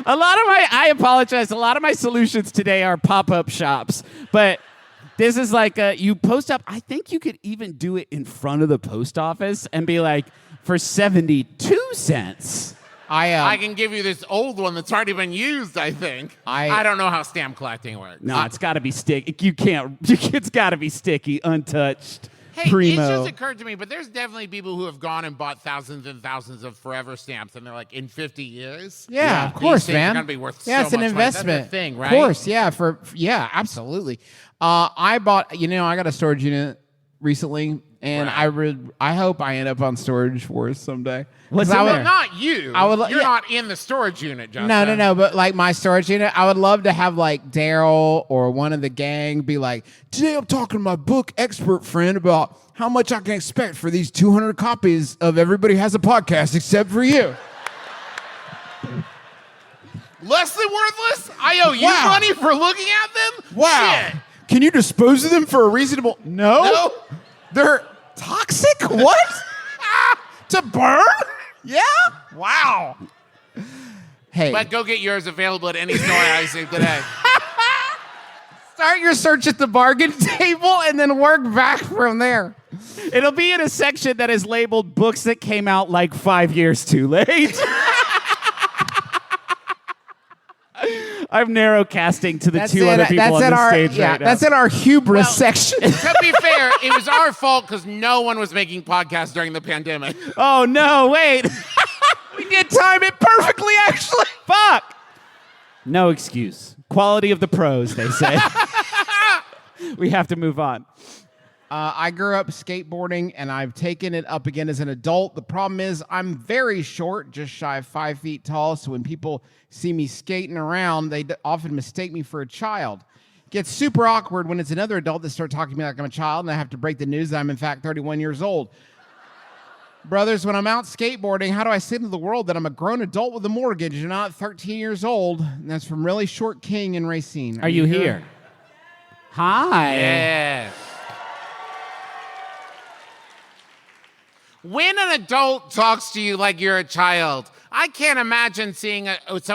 I apologize. A lot of my solutions today are pop-up shops, but this is like you post up. I think you could even do it in front of the post office and be like, for 72 cents, I can give you this old one that's already been used, I think. I don't know how stamp collecting works. No, it's got to be sticky. You can't. It's got to be sticky, untouched. Hey, Primo. it just occurred to me, but there's definitely people who have gone and bought thousands and thousands of forever stamps, and they're like, in 50 years, Yeah, of these course, things man. are gonna be worth yeah, so it's an much money. investment. That's a thing, right? Of course, yeah. Yeah, absolutely. I bought. I got a storage unit recently, and Right. I hope I end up on Storage Wars someday. What's 'Cause I in would- there? Not you. I would You're yeah. not in the storage unit, Justin. No. But like my storage unit, I would love to have like Daryl or one of the gang be like, today I'm talking to my book expert friend about how much I can expect for these 200 copies of Everybody Has a Podcast except for you. Less than worthless? I owe you Wow. money for looking at them? Wow. Shit. Can you dispose of them for a reasonable? No. No. They're toxic? What? To burn? Yeah? Wow. Hey, But go get yours available at any store I see today. start your search at the bargain table and then work back from there. It'll be in a section that is labeled books that came out like 5 years too late. I'm narrow casting to the two other people on the stage right now. That's in our hubris section. To be fair, it was our fault because no one was making podcasts during the pandemic. Oh, no, wait. We did time it perfectly, actually. Fuck. No excuse. Quality of the pros, they say. We have to move on. I grew up skateboarding, and I've taken it up again as an adult. The problem is I'm very short, just shy of 5 feet tall, so when people see me skating around, they often mistake me for a child. It gets super awkward when it's another adult that starts talking to me like I'm a child, and I have to break the news that I'm, in fact, 31 years old. Brothers, when I'm out skateboarding, how do I say to the world that I'm a grown adult with a mortgage and not 13 years old? And that's from Really Short King in Racine. Are you here? Hi. Yeah. When an adult talks to you like you're a child, I can't imagine seeing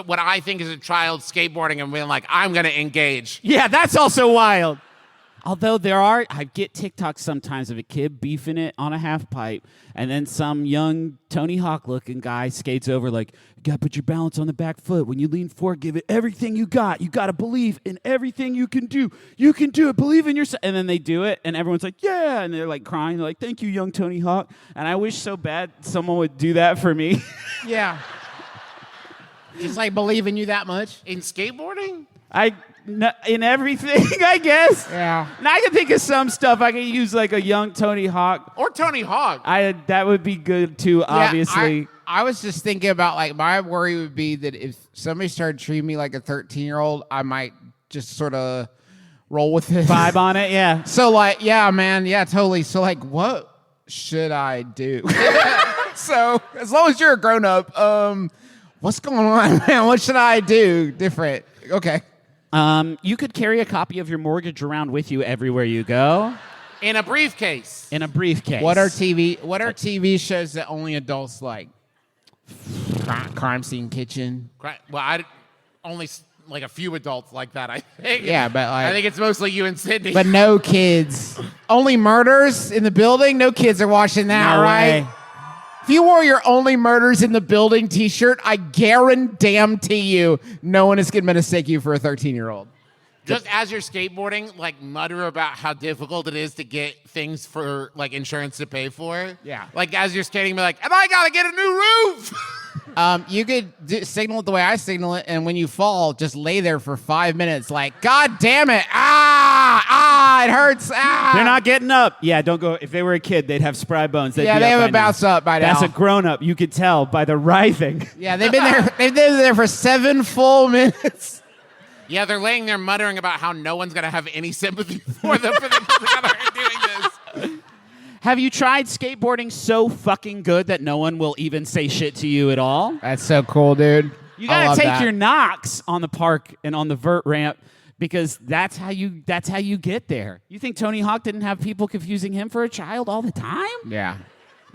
what I think is a child skateboarding and being like, I'm going to engage. Yeah, that's also wild. Although I get TikToks sometimes of a kid beefing it on a half pipe, and then some young Tony Hawk looking guy skates over like, you gotta put your balance on the back foot. When you lean forward, give it everything you got. You gotta believe in everything you can do. You can do it. Believe in yourself. And then they do it, and everyone's like, yeah. And they're like crying. They're like, thank you, young Tony Hawk. And I wish so bad someone would do that for me. Yeah. Just like believe in you that much. In skateboarding? In everything, I guess. Yeah. And I can think of some stuff I can use, like a young Tony Hawk. Or Tony Hawk. That would be good too, obviously. Yeah, I was just thinking about, like, my worry would be that if somebody started treating me like a 13-year-old, I might just sort of roll with it. Vibe on it, yeah. So, like, yeah, man, yeah, totally. So, like, what should I do? So, as long as you're a grown-up, what's going on, man? What should I do different? Okay. You could carry a copy of your mortgage around with you everywhere you go. In a briefcase. In a briefcase. What are TV shows that only adults like? Crime Scene Kitchen. Well, I only like a few adults like that, I think. Yeah, but like, I think it's mostly you and Sydney. but no kids. Only murders in the building. No kids are watching that, No right? way. If you wore your Only Murders in the Building T-shirt, I guarantee you, no one is going to mistake you for a 13-year-old. Just as you're skateboarding, like mutter about how difficult it is to get things for like insurance to pay for. Yeah. Like as you're skating, be like, and I gotta get a new roof. You could signal it the way I signal it, and when you fall, just lay there for 5 minutes, like, God damn it! It hurts! They're not getting up. Yeah, don't go. If they were a kid, they'd have spry bones. They'd Yeah, be they up have by a bounce now. up by now. That's a grown-up. You could tell by the writhing. Yeah, they've been there. They've been there for 7 full minutes. Yeah, they're laying there muttering about how no one's gonna have any sympathy for them for doing this. Have you tried skateboarding so fucking good that no one will even say shit to you at all? That's so cool, dude. You gotta take your knocks on the park and on the vert ramp because that's how you get there. You think Tony Hawk didn't have people confusing him for a child all the time? Yeah.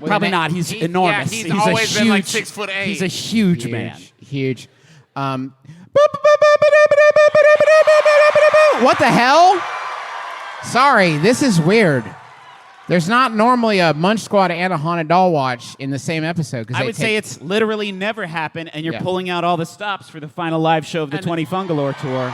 Probably not. He's enormous. Yeah, he's always a been like huge- 6'8". He's a huge man. Huge. What the hell? Sorry, this is weird. There's not normally a Munch Squad and a haunted doll watch in the same episode. I would say it's literally never happened, and you're Yeah. pulling out all the stops for the final live show of the 20 Fungalore tour.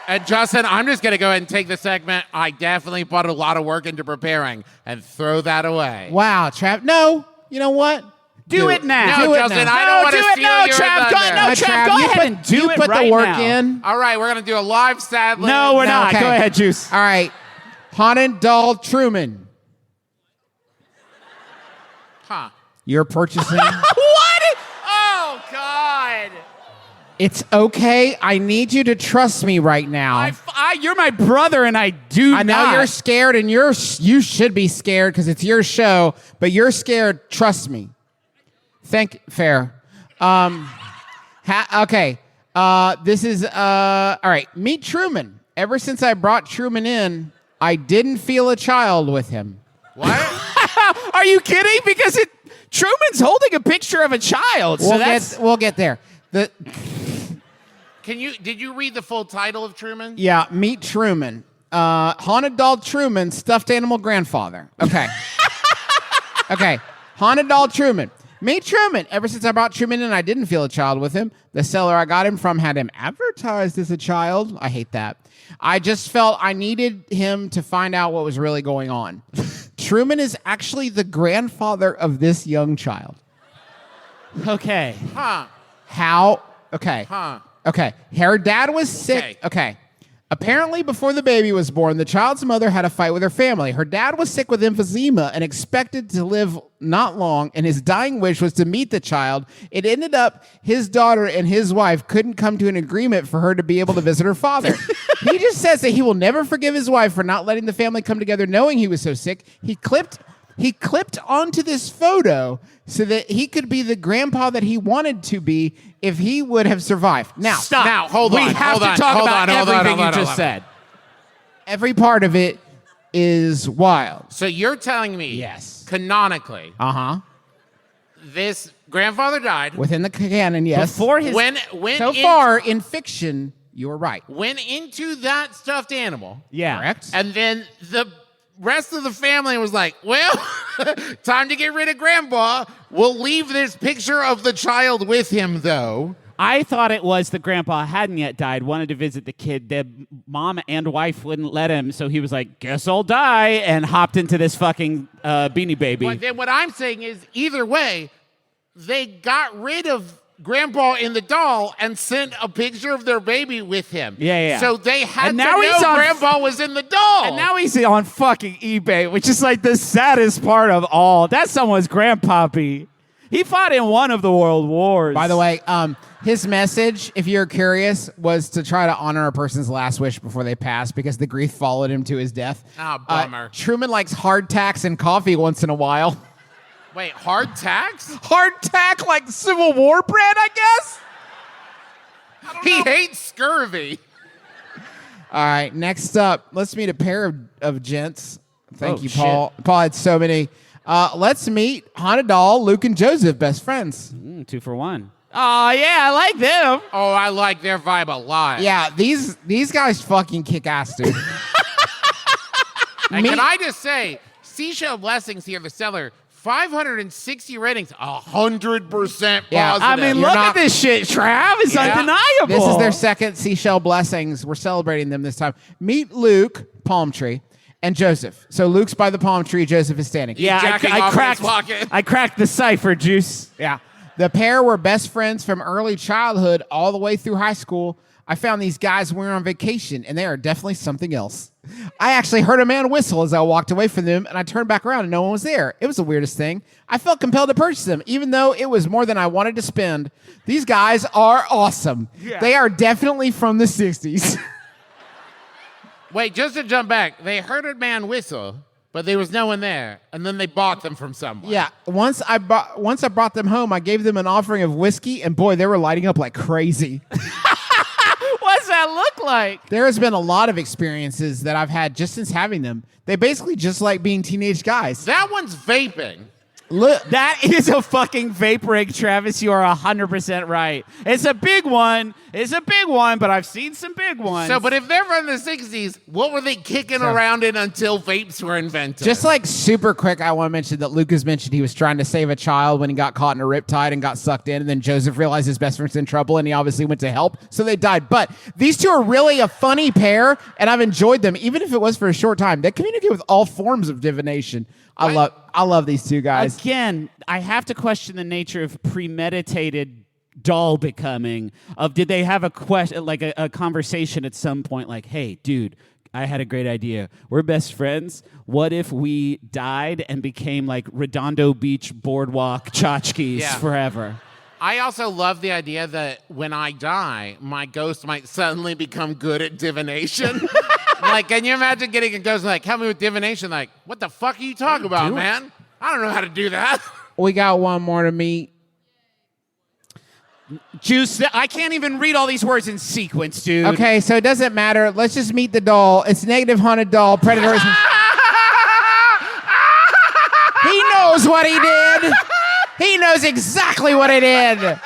And Justin, I'm just going to go ahead and take the segment. I definitely put a lot of work into preparing and throw that away. Wow, Trav. No, you know what? Do it now. No, Do it Justin, now. I don't want to do it steal now, your Trav. thunder. No, Trav, go you ahead put, and do you it put right the work now. in. All right, we're going to do a live sad lib. No, we're not. Okay. Go ahead, Juice. All right. Haunted doll Truman. Huh. You're purchasing. What? Oh, God. It's okay. I need you to trust me right now. You're my brother, and I do I know not. you're scared, and you should be scared because it's your show. But you're scared. Trust me. Fair. Okay. This is all right. Meet Truman. Ever since I brought Truman in, I didn't feel a child with him. What? Are you kidding? Because Truman's holding a picture of a child. We'll get there. Did you read the full title of Truman? Yeah, Meet Truman. Haunted doll Truman, stuffed animal grandfather. Okay. Okay. Haunted doll Truman. Meet Truman. Ever since I brought Truman in, I didn't feel a child with him. The seller I got him from had him advertised as a child. I hate that. I just felt I needed him to find out what was really going on. Truman is actually the grandfather of this young child. Okay. Huh. How? Okay. Huh. Okay. Her dad was sick. Okay. Apparently, before the baby was born, the child's mother had a fight with her family. Her dad was sick with emphysema and expected to live not long, and his dying wish was to meet the child. It ended up his daughter and his wife couldn't come to an agreement for her to be able to visit her father. He just says that he will never forgive his wife for not letting the family come together knowing he was so sick. He clipped onto this photo so that he could be the grandpa that he wanted to be if he would have survived. Now, Stop. Now, hold on. We have hold to on, talk hold about on, hold on, everything hold on, you hold just on. said. every part of it is wild. So you're telling me, Yes. canonically, Uh-huh. this grandfather died. Within the canon, yes. Before his When so far, in fiction, you were right. went into that stuffed animal, yeah. Correct? and then the rest of the family was like, well, time to get rid of grandpa. We'll leave this picture of the child with him, though. I thought it was the grandpa hadn't yet died, wanted to visit the kid. The mom and wife wouldn't let him, so he was like, guess I'll die, and hopped into this fucking Beanie Baby. But then what I'm saying is, either way, they got rid of grandpa in the doll and sent a picture of their baby with him. Yeah. So they had And to now he's know on- grandpa was in the doll. And now he's on fucking eBay, which is like the saddest part of all. That's someone's grandpappy. He fought in one of the world wars. By the way, his message, if you're curious, was to try to honor a person's last wish before they passed because the grief followed him to his death. Ah, bummer. Truman likes hardtacks and coffee once in a while. Wait, hardtacks? Hardtack like Civil War bread, I guess? He hates scurvy. All right, next up, let's meet a pair of gents. Thank Oh, you, Paul. Paul had so many. Let's meet Haunted Doll, Luke and Joseph, best friends. 2 for 1. Oh, yeah, I like them. Oh, I like their vibe a lot. Yeah, these guys fucking kick ass, dude. And can I just say, Seashell Blessings here, the seller, 560 ratings, 100% positive. Yeah, I mean, You're look not- at this shit, Trav. It's Yeah. undeniable. This is their second Seashell Blessings. We're celebrating them this time. Meet Luke, palm tree, and Joseph. So Luke's by the palm tree, Joseph is standing. Yeah, jacking I off in his cracked. pocket. I cracked the cipher, Juice. Yeah. The pair were best friends from early childhood all the way through high school. I found these guys when we were on vacation, and they are definitely something else. I actually heard a man whistle as I walked away from them, and I turned back around and no one was there. It was the weirdest thing. I felt compelled to purchase them, even though it was more than I wanted to spend. These guys are awesome. Yeah. They are definitely from the 60s. Wait, just to jump back, they heard a man whistle, but there was no one there, and then they bought them from someone. Yeah, once I brought them home, I gave them an offering of whiskey, and boy, they were lighting up like crazy. What's that look like? There has been a lot of experiences that I've had just since having them. They basically just like being teenage guys. That one's vaping. Look, That is a fucking vape rig, Travis. You are 100% right. It's a big one. But I've seen some big ones. So, but if they're from the 60s, what were they kicking around in until vapes were invented? just like super quick, I want to mention that Lucas mentioned he was trying to save a child when he got caught in a riptide and got sucked in, and then Joseph realized his best friend's in trouble, and he obviously went to help, so they died. But these two are really a funny pair, and I've enjoyed them, even if it was for a short time. They communicate with all forms of divination. I love these two guys. Again, I have to question the nature of premeditated doll becoming. Did they have a question, like a conversation at some point, like, "Hey, dude, I had a great idea. We're best friends. What if we died and became like Redondo Beach boardwalk tchotchkes Yeah. forever?" I also love the idea that when I die, my ghost might suddenly become good at divination. Like, can you imagine getting a ghost like, help me with divination? Like, what the fuck are you talking about, man? I don't know how to do that. We got one more to meet. Juice, I can't even read all these words in sequence, dude. Okay, so it doesn't matter. Let's just meet the doll. It's negative haunted doll. Predators. He knows what he did. He knows exactly what he did.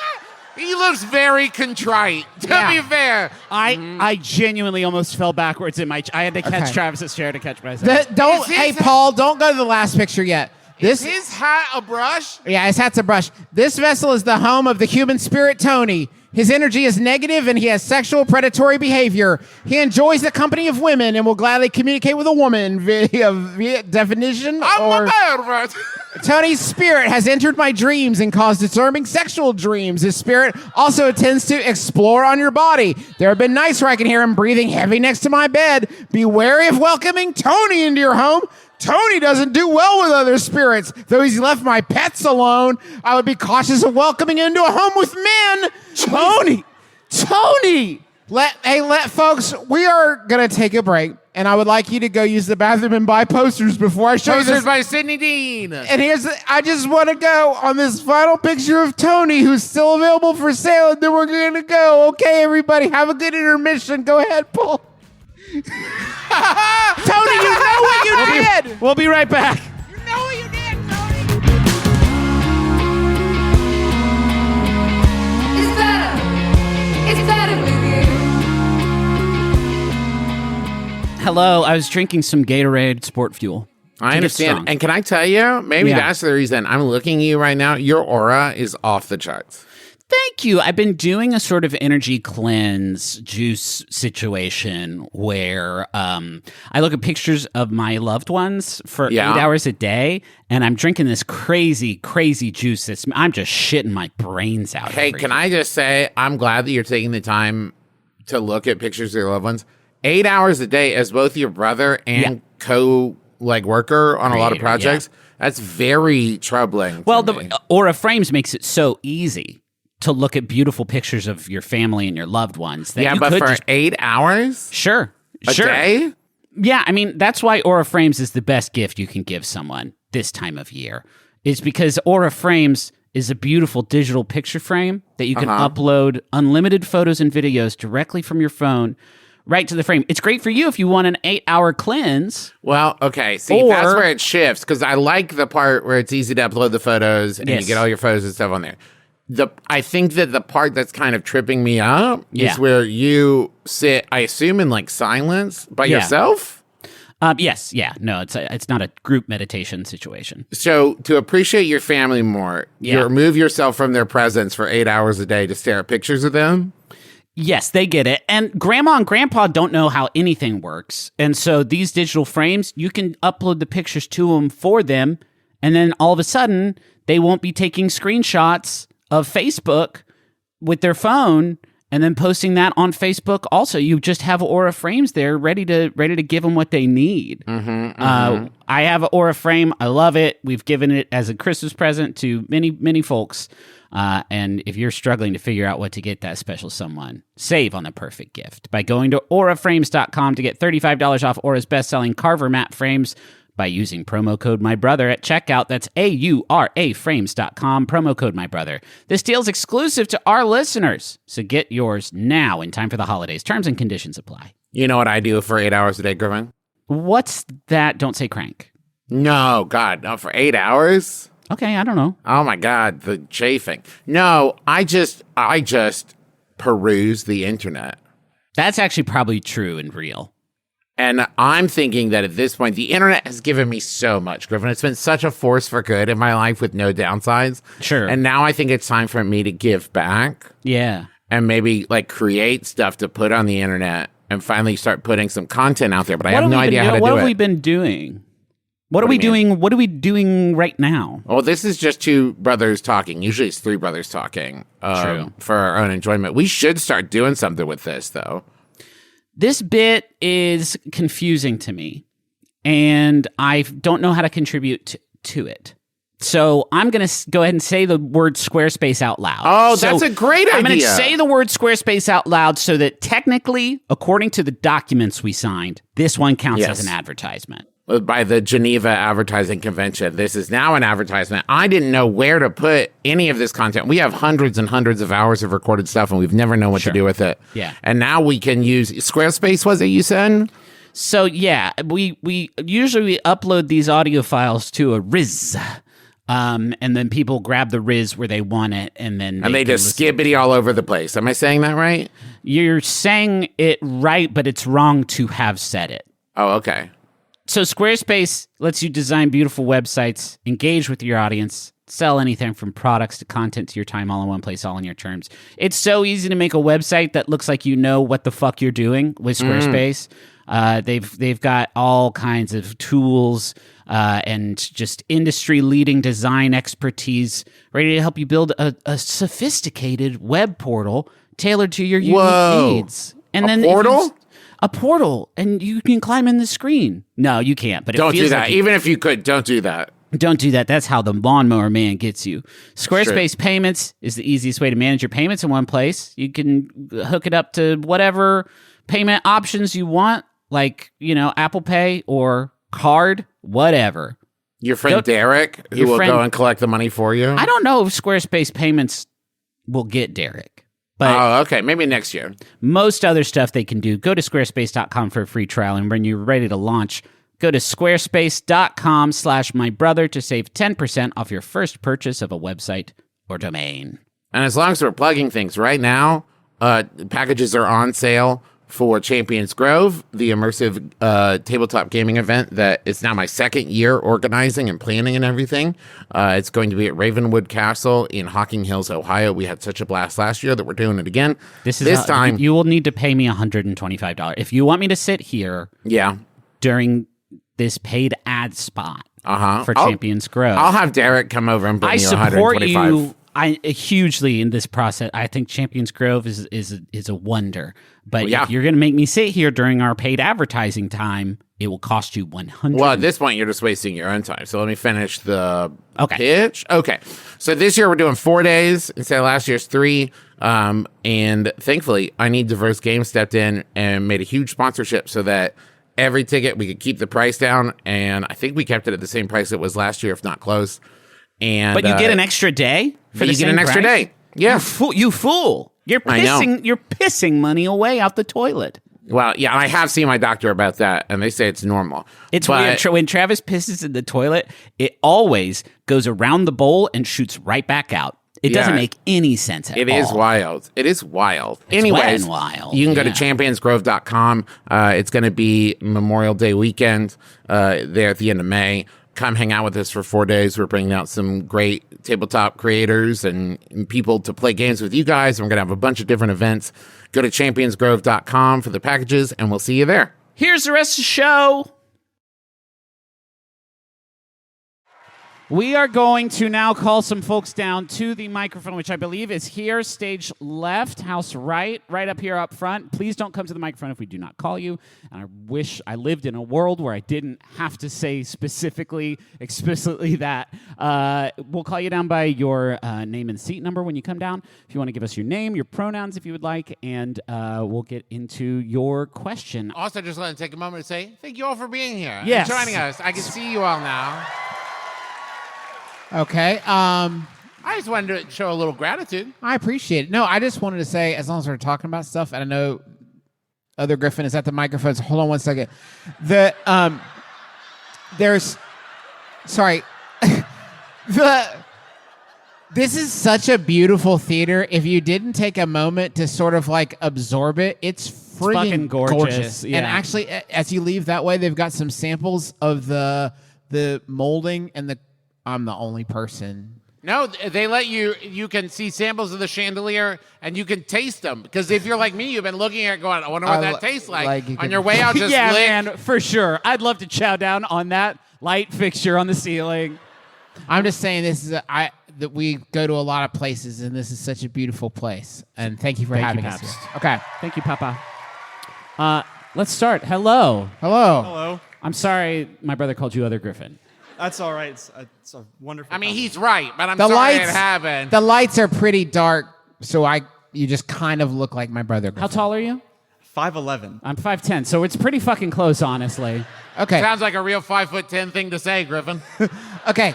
He looks very contrite, to Yeah. be fair. I genuinely almost fell backwards in my. I had to catch Okay. Travis's chair to catch myself. Hey, Paul, don't go to the last picture yet. Is his hat a brush? Yeah, his hat's a brush. This vessel is the home of the human spirit, Tony. His energy is negative and he has sexual predatory behavior. He enjoys the company of women and will gladly communicate with a woman via definition or... Tony's spirit has entered my dreams and caused disturbing sexual dreams. His spirit also tends to explore on your body. There have been nights where I can hear him breathing heavy next to my bed. Be wary of welcoming Tony into your home. Tony doesn't do well with other spirits. Though he's left my pets alone, I would be cautious of welcoming into a home with men. Tony! Folks, we are going to take a break, and I would like you to go use the bathroom and buy posters before I show you Posters this. by Sidney Dean. And I just want to go on this final picture of Tony, who's still available for sale, and then we're going to go. Okay, everybody, have a good intermission. Go ahead, Paul. Tony, you know what you did. We'll be right back. You know what you did, Tony. It's better with you. Hello, I was drinking some Gatorade Sport Fuel. I To get understand. strong. And can I tell you, maybe Yeah. that's the reason I'm looking at you right now. Your aura is off the charts. Thank you. I've been doing a sort of energy cleanse juice situation where I look at pictures of my loved ones for 8 hours a day, and I'm drinking this crazy, crazy juice. I'm just shitting my brains out. Hey, can I just say, I'm glad that you're taking the time to look at pictures of your loved ones. 8 hours a day as both your brother and worker on a lot of projects. That's very troubling. Well, to me. the Aura Frames makes it so easy to look at beautiful pictures of your family and your loved ones. That you but could for just, 8 hours sure, a day? Yeah, I mean, that's why Aura Frames is the best gift you can give someone this time of year. Is because Aura Frames is a beautiful digital picture frame that you can upload unlimited photos and videos directly from your phone right to the frame. It's great for you if you want an 8-hour cleanse. Well, okay. See, that's where it shifts, because I like the part where it's easy to upload the photos and you get all your photos and stuff on there. I think that the part that's kind of tripping me up is where you sit, I assume, in like silence by yourself. Yes, yeah, no, it's not a group meditation situation. So to appreciate your family more, you remove yourself from their presence for 8 hours a day to stare at pictures of them. Yes, they get it. And grandma and grandpa don't know how anything works. And so these digital frames, you can upload the pictures to them for them. And then all of a sudden, they won't be taking screenshots of Facebook with their phone and then posting that on Facebook. Also, you just have Aura Frames there ready to give them what they need. I have an Aura Frame. I love it. We've given it as a Christmas present to many, many folks. And if you're struggling to figure out what to get that special someone, save on the perfect gift by going to auraframes.com to get $35 off Aura's best-selling Carver matte frames by using promo code MyBrother at checkout. That's AURAFrames.com, promo code MyBrother. This deal's exclusive to our listeners, so get yours now in time for the holidays. Terms and conditions apply. You know what I do for 8 hours a day, Griffin? What's that? Don't say crank. No, God, not for 8 hours. Okay, I don't know. Oh my God, the chafing. No, I just peruse the internet. That's actually probably true and real. And I'm thinking that at this point, the internet has given me so much, Griffin. It's been such a force for good in my life with no downsides. Sure. And now I think it's time for me to give back. Yeah. And maybe like create stuff to put on the internet and finally start putting some content out there. But I have no idea how to do it. What have we been doing? What are we doing? What are we doing right now? Well, this is just two brothers talking. Usually it's three brothers talking True. for our own enjoyment. We should start doing something with this, though. This bit is confusing to me, and I don't know how to contribute to it. So I'm going to go ahead and say the word Squarespace out loud. Oh, that's a great idea. I'm going to say the word Squarespace out loud so that technically, according to the documents we signed, this one counts as an advertisement. By the Geneva Advertising Convention. This is now an advertisement. I didn't know where to put any of this content. We have hundreds and hundreds of hours of recorded stuff, and we've never known what to do with it. Yeah. And now we can use Squarespace, was it you said? So, yeah, we usually upload these audio files to a Riz. And then people grab the Riz where they want it, and then they just skibbity all over the place. Am I saying that right? You're saying it right, but it's wrong to have said it. Oh, okay. So Squarespace lets you design beautiful websites, engage with your audience, sell anything from products to content to your time all in one place, all in your terms. It's so easy to make a website that looks like you know what the fuck you're doing with Squarespace. They've got all kinds of tools and just industry-leading design expertise ready to help you build a sophisticated web portal tailored to your unique needs. And then portal? A portal, and you can climb in the screen. No, you can't. But don't do that. Even if you could, don't do that. Don't do that. That's how the lawnmower man gets you. Squarespace Payments is the easiest way to manage your payments in one place. You can hook it up to whatever payment options you want, like, Apple Pay or card, whatever. Your friend Derek, who will go and collect the money for you? I don't know if Squarespace Payments will get Derek. But okay. Maybe next year. Most other stuff they can do. Go to squarespace.com for a free trial. And when you're ready to launch, go to squarespace.com/mybrother to save 10% off your first purchase of a website or domain. And as long as we're plugging things right now, packages are on sale for Champions Grove, the immersive tabletop gaming event that is now my second year organizing and planning and everything. It's going to be at Ravenwood Castle in Hocking Hills, Ohio. We had such a blast last year that we're doing it again. This time. You will need to pay me $125. If you want me to sit here during this paid ad spot for Champions Grove. I'll have Derek come over and bring you $125. You hugely in this process. I think Champions Grove is a wonder. But if you're going to make me sit here during our paid advertising time, it will cost you $100. Well, at this point, you're just wasting your own time. So let me finish the pitch. Okay. So this year we're doing 4 days instead of last year's 3. And thankfully, I Need Diverse Games stepped in and made a huge sponsorship so that every ticket we could keep the price down. And I think we kept it at the same price it was last year, if not close. But you get an extra day for the same extra price? Day. Yeah. You fool. You're pissing money away out the toilet. Well, yeah, I have seen my doctor about that, and they say it's normal. It's weird. When Travis pisses in the toilet, it always goes around the bowl and shoots right back out. It doesn't make any sense at all. It is wild. It is wild. Anyways, wild. You can go to championsgrove.com. It's going to be Memorial Day weekend there at the end of May. Come hang out with us for 4 days. We're bringing out some great tabletop creators and people to play games with you guys. And we're going to have a bunch of different events. Go to championsgrove.com for the packages, and we'll see you there. Here's the rest of the show. We are going to now call some folks down to the microphone, which I believe is here, stage left, house right up here up front. Please don't come to the microphone if we do not call you. And I wish I lived in a world where I didn't have to say explicitly that. We'll call you down by your name and seat number when you come down. If you want to give us your name, your pronouns if you would like, and we'll get into your question. Also, just want to take a moment to say thank you all for being here and Yes. joining us. I can see you all now. Okay. I just wanted to show a little gratitude. I appreciate it. No, I just wanted to say, as long as we're talking about stuff, and I know other Griffin is at the microphone, so hold on one second. This is such a beautiful theater. If you didn't take a moment to sort of like absorb it, it's friggin' fucking gorgeous. Yeah. And actually, as you leave that way, they've got some samples of the molding and the. I'm the only person. No, they let you can see samples of the chandelier and you can taste them. Because if you're like me, you've been looking at it going, I wonder what that tastes like. you On can- your way out, just Yeah, lick. man, for sure. I'd love to chow down on that light fixture on the ceiling. I'm just saying this is that we go to a lot of places, and this is such a beautiful place. And thank you for Thank you, having us Pabst. here. Okay. Thank you, Papa. Let's start. Hello. Hello. Hello. I'm sorry my brother called you Other Griffin. That's all right. It's a wonderful. I mean, compliment. he's right, but I'm The sorry it lights. happened. The lights are pretty dark, so you just kind of look like my brother. How tall are you? 5'11". I'm 5'10", so it's pretty fucking close, honestly. Okay. Sounds like a real 5'10" thing to say, Griffin. Okay.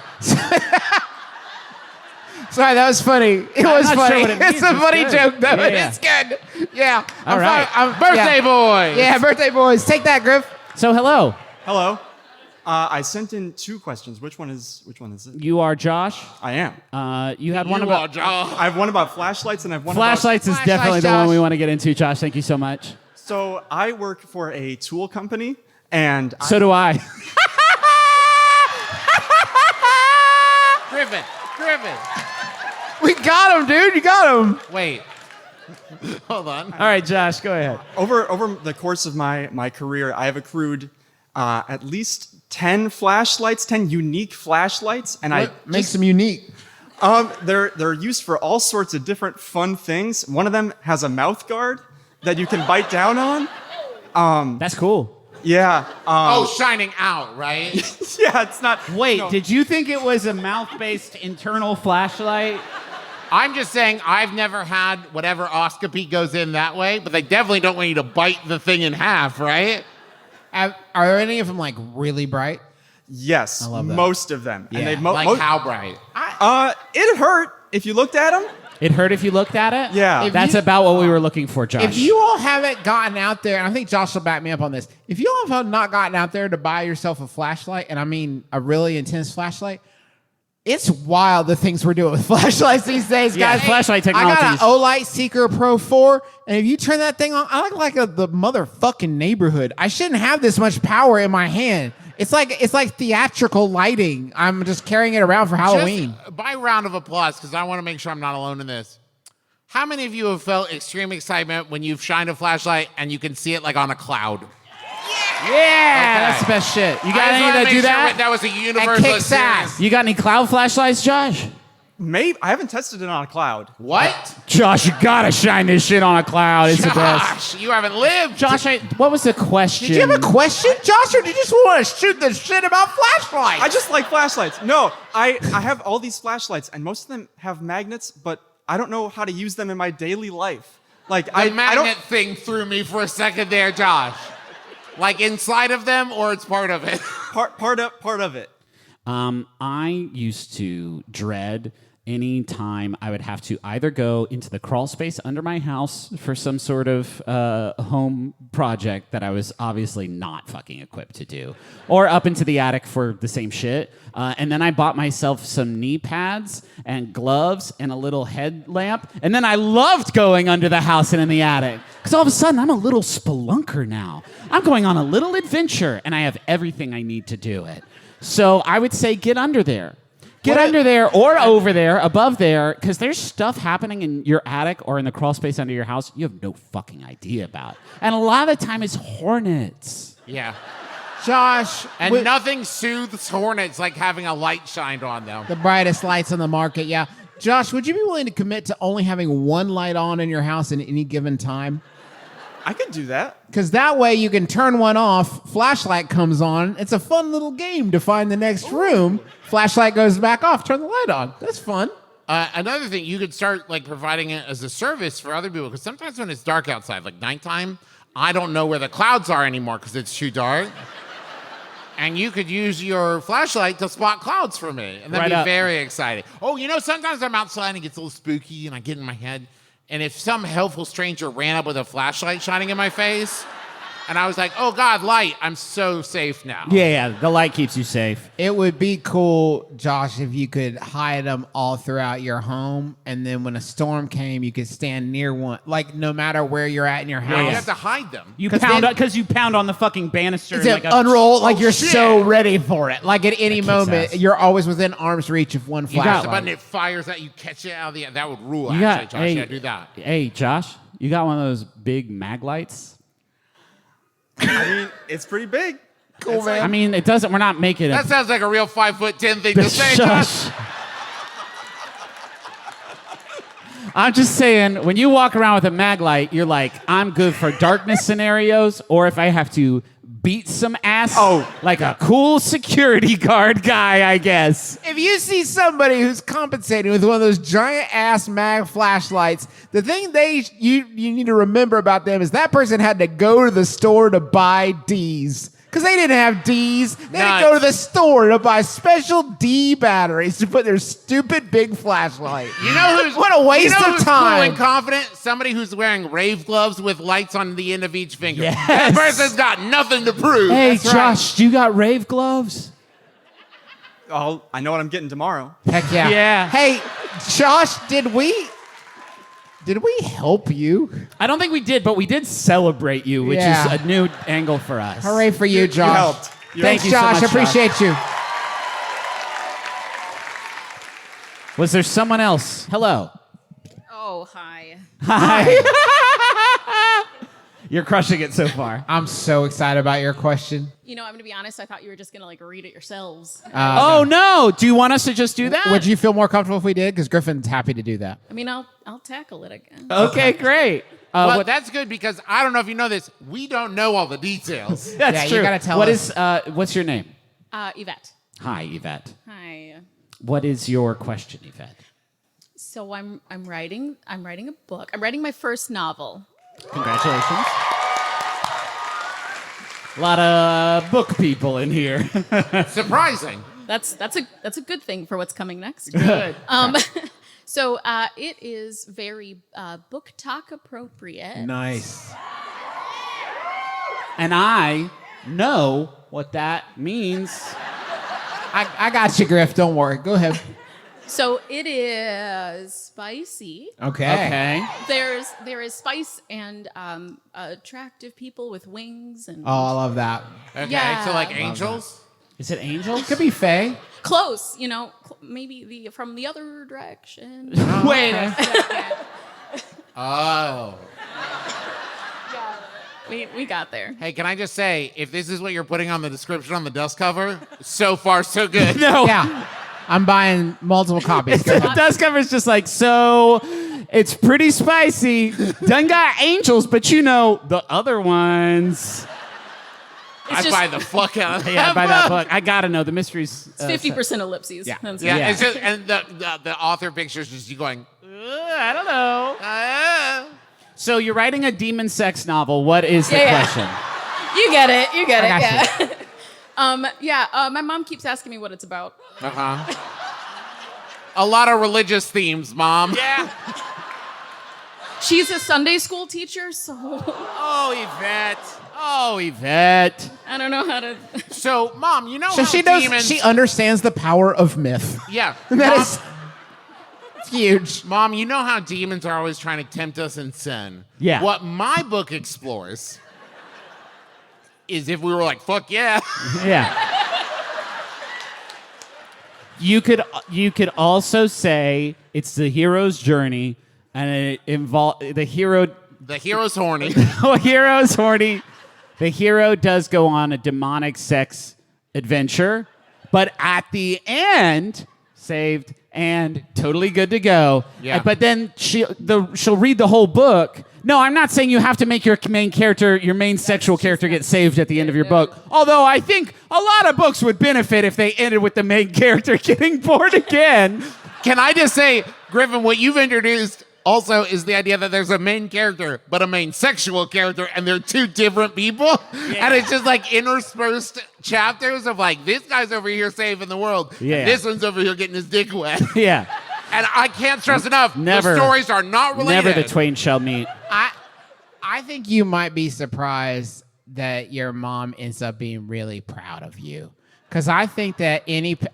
Sorry, that was funny. It was not funny. sure what it means. It's a It's funny good. joke, though. Yeah. It's good. Yeah. All right. Birthday boy. Yeah, birthday boys. Take that, Griff. So hello. Hello. I sent in 2 questions. Which one is it? You are Josh. I am. You had one You about are Josh. I have one about flashlights and I have one flashlights is Flashlights, definitely the one Josh. we want to get into, Josh. Thank you so much. about. So I work for a tool company, and So do I. Griffin. We got him, dude. You got him. Wait. Hold on. All right, Josh, go ahead. over the course of my career, I have accrued at least 10 flashlights, 10 unique flashlights, and What makes them unique? they're used for all sorts of different fun things. One of them has a mouth guard that you can bite down on. That's cool. Yeah. Oh, shining out, right? Yeah, it's not. Wait, no. did you think it was a mouth-based internal flashlight? I'm just saying I've never had whatever oscopy goes in that way, but they definitely don't want you to bite the thing in half, right? Are any of them like really bright? Yes, love that. most of them. Yeah. And they Like how bright? it hurt if you looked at them. It hurt if you looked at it? Yeah. If That's you- about what we were looking for, Josh. If you all haven't gotten out there, and I think Josh will back me up on this, if you all have not gotten out there to buy yourself a flashlight, and I mean a really intense flashlight, it's wild the things we're doing with flashlights these days, Yeah, guys. flashlight I got technologies. an Olight Seeker Pro 4, and if you turn that thing on, I look like the motherfucking neighborhood. I shouldn't have this much power in my hand. It's like theatrical lighting. I'm just carrying it around for Halloween. Just by round of applause, because I want to make sure I'm not alone in this. How many of you have felt extreme excitement when you've shined a flashlight and you can see it like on a cloud? yeah, that's the best shit. You got I just any wanna that make do sure that? That was a And universal kicks experience. ass. You got any cloud flashlights, Josh? Maybe I haven't tested it on a cloud. What? Josh, you gotta shine this shit on a cloud. It's the best. Josh, you haven't lived. Josh, what was the question? Did you have a question, Josh, or did you just want to shoot the shit about flashlights? I just like flashlights. No, I have all these flashlights, and most of them have magnets, but I don't know how to use them in my daily life. Like The I magnet don't. thing threw me for a second there, Josh. Like inside of them, or it's part of it. Part of it. I used to dread any time I would have to either go into the crawl space under my house for some sort of home project that I was obviously not fucking equipped to do, or up into the attic for the same shit. And then I bought myself some knee pads and gloves and a little headlamp. And then I loved going under the house and in the attic. Because all of a sudden, I'm a little spelunker now. I'm going on a little adventure, and I have everything I need to do it. So I would say get under there. Get under there or over there, above there, because there's stuff happening in your attic or in the crawl space under your house you have no fucking idea about. And a lot of the time it's hornets. Yeah. Josh, And nothing soothes hornets like having a light shined on them. the brightest lights on the market, yeah. Josh, would you be willing to commit to only having one light on in your house at any given time? I could do that. Because that way you can turn one off, flashlight comes on. It's a fun little game to find the next room. Flashlight goes back off, turn the light on. That's fun. Another thing, you could start like providing it as a service for other people, because sometimes when it's dark outside, like nighttime, I don't know where the clouds are anymore because it's too dark. And you could use your flashlight to spot clouds for me, and that'd Right be up. very exciting. Oh, you know, sometimes I'm outside and it gets a little spooky, and I get in my head, and if some helpful stranger ran up with a flashlight shining in my face, And I was like, oh God, light, I'm so safe now. Yeah, the light keeps you safe. It would be cool, Josh, if you could hide them all throughout your home, and then when a storm came, you could stand near one, like no matter where you're at in your house. You have to hide them. You 'Cause pound then- because you pound on the fucking banister. It's like unroll, like you're shit. so ready for it. Like at any kicks moment, ass. you're always within arm's reach of one Press the button, flashlight. it fires at you, catch it out of the air. That would rule, You actually, got, Josh. Yeah, do that. Hey, Josh, you got one of those big mag lights? I mean, it's pretty big. Cool, man. I mean, it doesn't. We're not making it. That sounds like a real 5'10" thing to say, Josh. Shush. I'm just saying, when you walk around with a mag light, you're like, I'm good for darkness scenarios, or if I have to beat some ass, like a cool security guard guy, I guess. If you see somebody who's compensating with one of those giant ass mag flashlights, the thing you need to remember about them is that person had to go to the store to buy D's. Because they didn't have D's. They had to go to the store to buy special D batteries to put their stupid big flashlight. You know who's What a waste of who's time. cool and confident? Somebody who's wearing rave gloves with lights on the end of each finger. Yes. That person's got nothing to prove. Hey, That's right. Josh, do you got rave gloves? I know what I'm getting tomorrow. Heck yeah. Yeah. Hey, Josh, did we help you? I don't think we did, but we did celebrate you, which Yeah. is a new angle for us. Hooray for you, Josh. You helped. Thanks, you so Josh. much, Appreciate you. Was there someone else? Hello. Oh, hi. Hi. You're crushing it so far. I'm so excited about your question. You know, I'm gonna be honest. I thought you were just gonna like read it yourselves. Oh, no. Do you want us to just do that? Would you feel more comfortable if we did? Because Griffin's happy to do that. I mean, I'll tackle it again. Okay, great. Well, that's good because I don't know if you know this. We don't know all the details. That's Yeah, you true. gotta tell What us. is, what's your name? Yvette. Hi, Yvette. Hi. What is your question, Yvette? So I'm writing a book. I'm writing my first novel. Congratulations. A lot of book people in here. Surprising. That's a good thing for what's coming next. Good. So it is very book talk appropriate. Nice. And I know what that means. I got you, Griff. Don't worry. Go ahead. So it is spicy. Okay. Okay. There is spice and attractive people with wings and Oh, I love that. Okay, Yeah. so like angels? Is it angels? Could be Faye. close. You know, maybe from the other direction. Wait. Oh. We got there. Hey, can I just say, if this is what you're putting on the description on the dust cover, so far so good. No. Yeah. I'm buying multiple copies. Go The ahead. dust cover is just like, so it's pretty spicy. Done got angels, but you know, the other ones. I buy the fuck out of that. Yeah, buy that book. I gotta know the mysteries. It's 50% ellipses. Yeah. That's Yeah, Yeah. it's just, and the author pictures just you going, I don't know. ah. So you're writing a demon sex novel. What is the Yeah. question? You get it. You get I it. Yeah. My mom keeps asking me what it's about. Uh-huh. A lot of religious themes, Mom. Yeah. She's a Sunday school teacher, so Oh, Yvette. Oh, Yvette. I don't know how to. So, Mom, you know So how she knows. demons... She understands the power of myth. Yeah. That Mom, is it's huge. Mom, you know how demons are always trying to tempt us in sin? Yeah. What my book explores is if we were like, fuck yeah. Yeah. You could also say it's the hero's journey, and it involves the hero. The hero's horny. Oh, hero's horny. The hero does go on a demonic sex adventure, but at the end, saved and totally good to go. Yeah. But then she'll read the whole book. No, I'm not saying you have to make your main character, your main sexual character, get saved at the end of your book. Although I think a lot of books would benefit if they ended with the main character getting born again. Can I just say, Griffin, what you've introduced also is the idea that there's a main character, but a main sexual character, and they're two different people. And it's just like interspersed chapters of like, this guy's over here saving the world. Yeah. And this one's over here getting his dick wet. Yeah. And I can't stress enough, Never. the stories are not related. Never the twain shall meet. I think you might be surprised that your mom ends up being really proud of you. Because I think that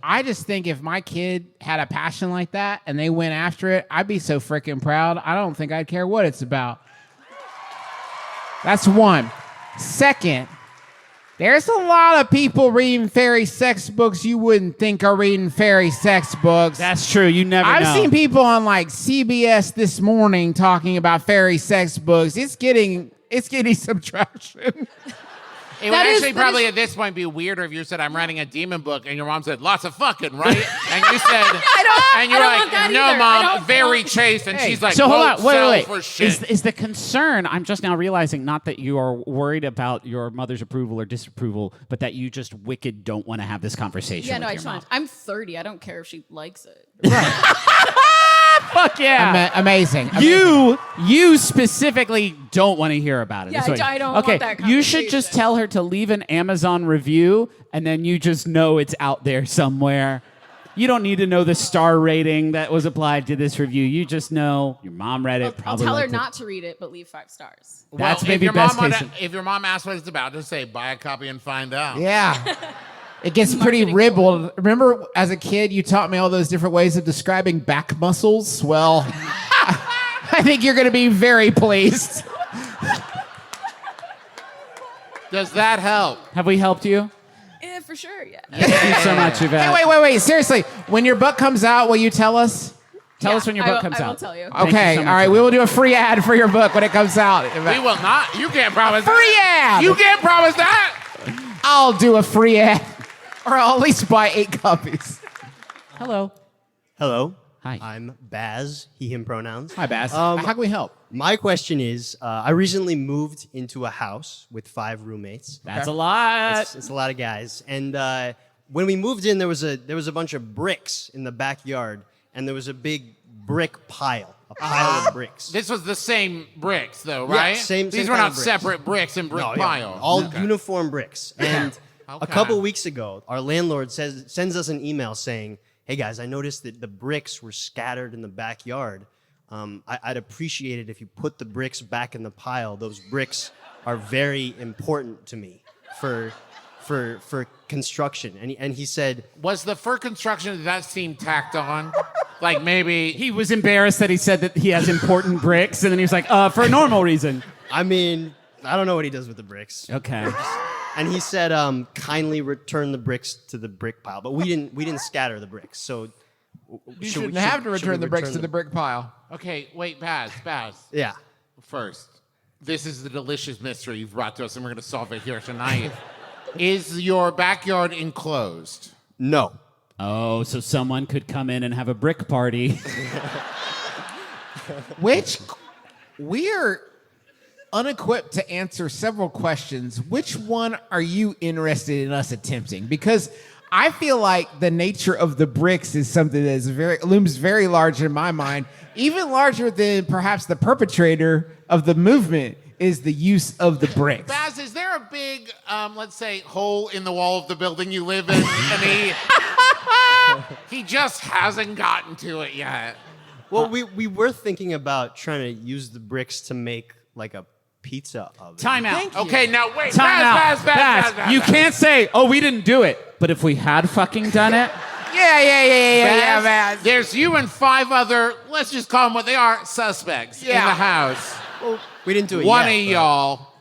I just think if my kid had a passion like that and they went after it, I'd be so freaking proud. I don't think I'd care what it's about. That's one. Second, there's a lot of people reading fairy sex books you wouldn't think are reading fairy sex books. That's true. You never know. I've seen people on like CBS This Morning talking about fairy sex books. It's getting some traction. It would actually probably at this point be weirder if you said, I'm writing a demon book, and your mom said, lots of fucking, right? And you said, and you're like, no, Mom, very chaste. And she's like, so hold on, wait. For shit. Is the concern, I'm just now realizing, not that you are worried about your mother's approval or disapproval, but that you just wicked don't want to have this conversation Yeah, with no, your mom. I'm 30. I don't care if she likes it. Fuck yeah. Amazing. You specifically don't want to hear about it. Yeah, That's what I don't okay, want that you should just conversation. tell her to leave an Amazon review, and then you just know it's out there somewhere. You don't need to know the star rating that was applied to this review. You just know your mom read it. I'll Probably tell her liked it. not to read it, but leave 5 stars. That's Well, maybe best case. If your mom asks what it's about, just say, buy a copy and find out. Yeah. It gets pretty ribbled. Remember, as a kid, you taught me all those different ways of describing back muscles? Well, I think you're going to be very pleased. Does that help? Have we helped you? Yeah, for sure, yeah. Thank you so much, Yvette. Hey, wait. Seriously, when your book comes out, will you tell us? Tell us when your book comes I out. will tell you. Thank Okay, you so much, all right. Yvette. We will do a free ad for your book when it comes out. We will not. You can't promise Free that. ad! You can't promise that. I'll do a free ad. Or I'll at least buy 8 copies. Hello. Hello. Hi. I'm Baz, he, him pronouns. Hi, Bass. How can we help? My question is, I recently moved into a house with 5 roommates. That's a lot. It's a lot of guys. And when we moved in, there was a bunch of bricks in the backyard, and there was a big brick pile, a pile of bricks. This was the same bricks, though, Yeah, right? same These kind were of not bricks. separate bricks and brick No, yeah, piles. all uniform bricks. And a Okay. couple weeks ago, our landlord sends us an email saying, hey guys, I noticed that the bricks were scattered in the backyard. I'd appreciate it if you put the bricks back in the pile. Those bricks are very important to me for construction. And he said, Was the for construction, did that seem tacked on? Like maybe He was embarrassed that he said that he has important bricks, and then he was like, for a normal reason. I mean, I don't know what he does with the bricks. Okay. And he said, kindly return the bricks to the brick pile. But we didn't scatter the bricks. So You shouldn't have to return the bricks to the brick pile. Okay, wait, Baz. Yeah. First, this is the delicious mystery you've brought to us, and we're going to solve it here tonight. Is your backyard enclosed? No. Oh, so someone could come in and have a brick party. Which we're unequipped to answer several questions. Which one are you interested in us attempting? Because I feel like the nature of the bricks is something that looms very large in my mind, even larger than perhaps the perpetrator of the movement is the use of the bricks. Baz, is there a big, let's say, hole in the wall of the building you live in? And he just hasn't gotten to it yet. Well, we were thinking about trying to use the bricks to make like a pizza oven. Time out. Okay, now wait. Time out. Baz. You can't say, oh, we didn't do it. But if we had fucking done it, Yeah, man. There's you and 5 other, let's just call them what they are, suspects in the house. Well, we didn't do it One yet. of y'all.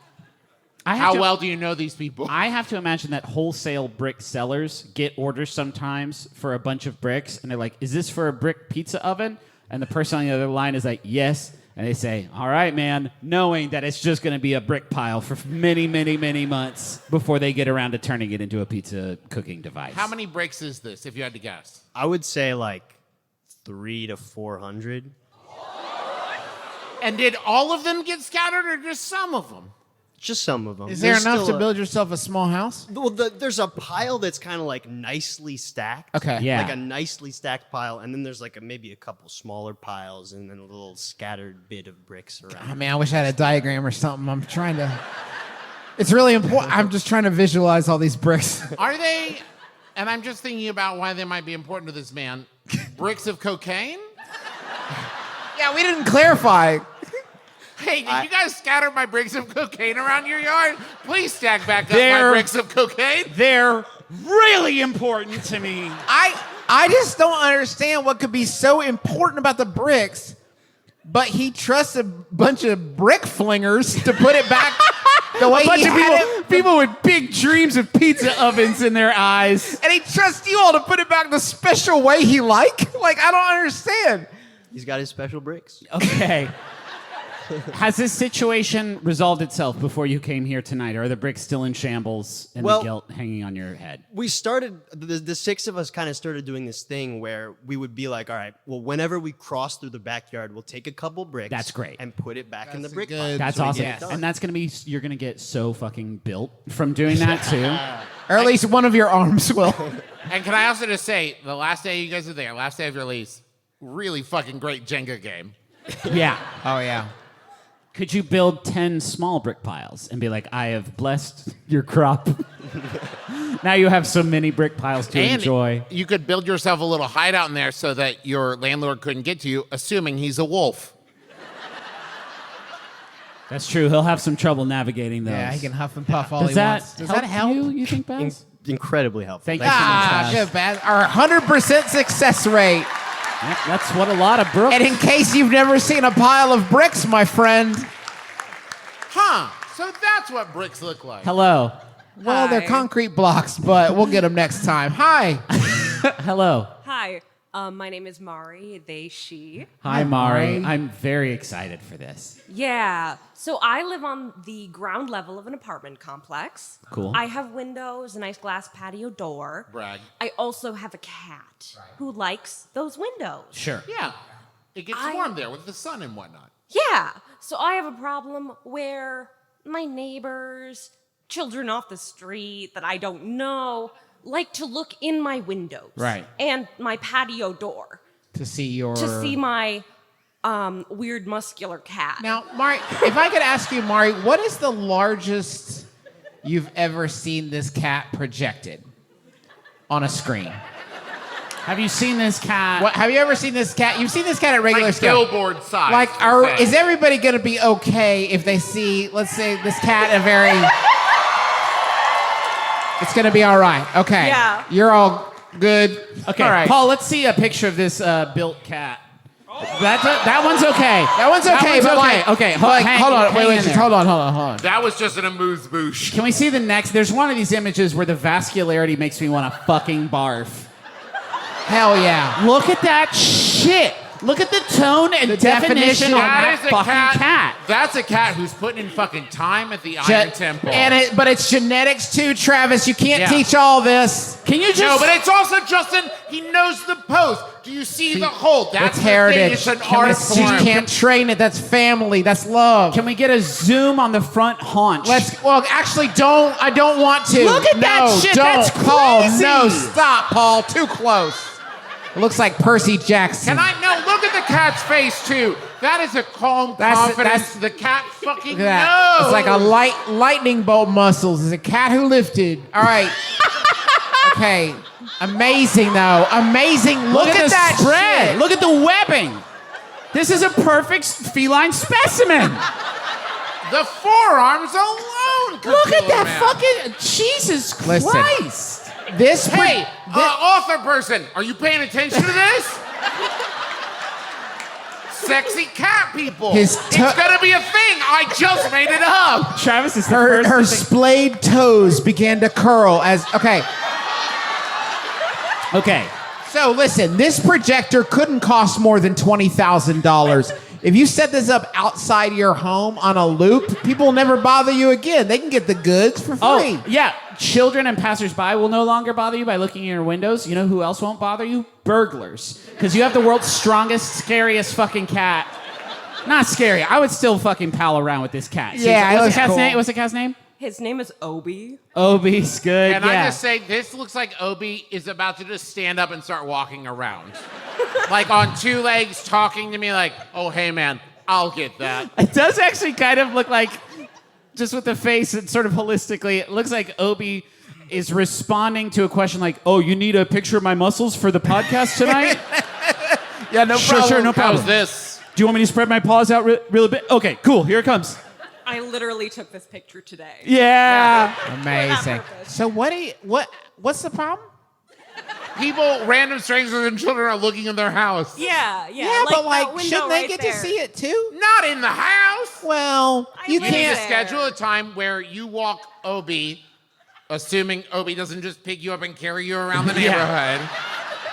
I have How to, well do you know these people? I have to imagine that wholesale brick sellers get orders sometimes for a bunch of bricks, and they're like, is this for a brick pizza oven? And the person on the other line is like, yes. And they say, all right, man, knowing that it's just going to be a brick pile for many, many, many months before they get around to turning it into a pizza cooking device. How many bricks is this, if you had to guess? I would say like 300 to 400. And did all of them get scattered or just some of them? Just some of them. Is there There's enough still to build yourself a small house? Well, there's a pile that's kind of like nicely stacked. Okay. Yeah. Like a nicely stacked pile, and then there's like maybe a couple smaller piles, and then a little scattered bit of bricks around. Oh, man, I wish I had a diagram or something. I'm trying to... It's really important. I'm just trying to visualize all these bricks. Are they, and I'm just thinking about why they might be important to this man, bricks of cocaine? Yeah, we didn't clarify. Hey, did you guys scatter my bricks of cocaine around your yard? Please stack back up my They're- bricks of cocaine. They're really important to me. I just don't understand what could be so important about the bricks, but he trusts a bunch of brick flingers to put it back the way A bunch he of had it. people with big dreams of pizza ovens in their eyes. And he trusts you all to put it back the special way he like? Like, I don't understand. He's got his special bricks. Okay. Has this situation resolved itself before you came here tonight, or are the bricks still in shambles and Well- the guilt hanging on your head? We started, the six of us kind of started doing this thing where we would be like, all right, well, whenever we cross through the backyard, we'll take a couple bricks. That's great. And put it back in the brick good- pile. That's So we awesome. get it done. And that's going to be, you're going to get so fucking built from doing that too. Or at least one of your arms will. And can I also just say, the last day you guys are there, last day of release, really fucking great Jenga game. Yeah. Oh, yeah. Could you build 10 small brick piles and be like, I have blessed your crop. Now you have so many brick piles to And enjoy. you could build yourself a little hideout in there so that your landlord couldn't get to you, assuming he's a wolf. That's true. He'll have some trouble navigating those. Yeah, he can huff and puff all Does he that wants. Does help that help? you think, Baz? Incredibly helpful. Thank you so much, Ah, Baz. good, Baz. Our 100% success rate. Yep, that's what a lot of brooks. And in case you've never seen a pile of bricks, my friend, Huh. So that's what bricks look like. Hello. well, they're concrete blocks, but we'll get them next time. Hi. Hello. Hi, my name is Mari, they, she. Hi, Mari. Mari. I'm very excited for this. Yeah, so I live on the ground level of an apartment complex. Cool. I have windows, a nice glass patio door. Brag. I also have a cat who likes those windows. Sure. Yeah. It gets warm there with the sun and whatnot. Yeah, so I have a problem where my neighbors, children off the street that I don't know, like to look in my windows. Right. And my patio door To see my weird muscular cat. Now, Mari, if I could ask you, Mari, what is the largest you've ever seen this cat projected on a screen? Have you seen this cat? What, have you ever seen this cat? You've seen this cat at regular Like scale. billboard size. Like, okay. is everybody going to be okay if they see, let's say, this cat in a very... It's going to be all right. Okay. Yeah. You're all good. Okay, All right. Paul, let's see a picture of this built cat. That one's okay. That one's okay, but okay. like... Okay, like, hang- hold on. hang in Wait, there. hold on. That was just an amuse bouche. Can we see the next? There's one of these images where the vascularity makes me want to fucking barf. Hell yeah. Look at that shit. Look at the tone and The definition definition. on That that is a fucking cat. cat. That's a cat who's putting in fucking time at the Iron Temple. But it's genetics too, Travis. You can't Yeah. teach all this. Can you just... No, but it's also, Justin, he knows the pose. Do you see the hold? That's It's the heritage. thing. It's an art You form. can't train it. That's family. That's love. Can we get a zoom on the front haunch? Well, actually, don't. I don't want to. Look at no, that shit. Don't. That's Paul, crazy. no, stop, Paul. Too close. It looks like Percy Jackson. Can I? No, look at the cat's face, too. That is a calm confidence. The cat fucking Look at that. knows. It's like a lightning bolt muscles. It's a cat who lifted. All right. Okay. Amazing, though. Amazing. Look at the that spread. shit. Look at the webbing. This is a perfect feline specimen. The forearms alone. could Look at kill a that man. fucking... Jesus Listen. Christ. This. Hey, author person, are you paying attention to this? Sexy cat people. His it's gonna be a thing. I just made it up. Travis is the Her first to think- splayed toes began to curl as. Okay. Okay. So listen, this projector couldn't cost more than $20,000. If you set this up outside your home on a loop, people will never bother you again. They can get the goods for free. Oh, yeah. Children and passersby will no longer bother you by looking in your windows. You know who else won't bother you? Burglars. Because you have the world's strongest, scariest fucking cat. Not scary. I would still fucking pal around with this cat. Yeah, it what's was the cat's cool. name? What's the cat's name? His name is Obi. Obi's good. Can yeah. I just say, this looks like Obi is about to just stand up and start walking around. Like on two legs, talking to me like, oh, hey, man, I'll get that. It does actually kind of look like, just with the face and sort of holistically, it looks like Obi is responding to a question like, oh, you need a picture of my muscles for the podcast tonight? Yeah, no Sure, no problem. How's this? Do you want me to spread my paws out really big? Okay, cool. Here it comes. I literally took this picture today. Yeah. Amazing. purpose. So what's the problem? People, random strangers and children are looking in their house. Yeah. Yeah, but that like, window shouldn't they right get there. to see it too? Not in the house. Well, you You need to can't. schedule a time where you walk Obi, assuming Obi doesn't just pick you up and carry you around the neighborhood,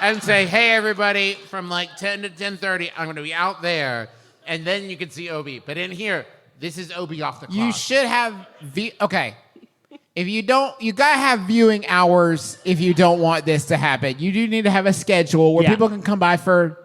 and say, "Hey, everybody, from like 10 to 10:30, I'm going to be out there," and then you can see Obi. But in here, this is Obi off the clock. You should have okay. If you don't, you gotta have viewing hours if you don't want this to happen. You do need to have a schedule where Yeah. people can come by for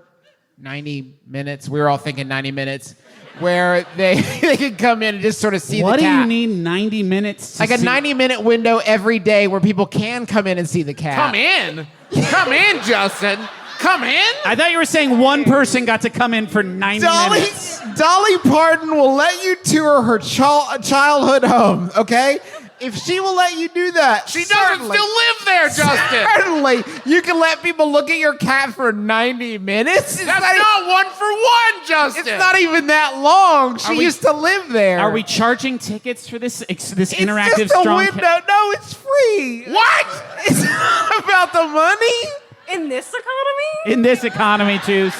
90 minutes. We were all thinking 90 minutes, where they they can come in and just sort of see What the do cat. you need 90 minutes to Like a see? 90-minute window every day where people can come in and see the cat. Come in. Come in, Justin. Come in. I thought you were saying one person got to come in for 90 minutes. Dolly Parton will let you tour her childhood home, okay? If she will let you do that, She doesn't still live there, Justin. Certainly, you can let people look at your cat for 90 minutes. That's not one for one, Justin. It's not even that long. She we- used to live there. Are we charging tickets for this It's interactive just a strong window. No, it's free. What? It's not about the money. In this economy? in this economy, Juice?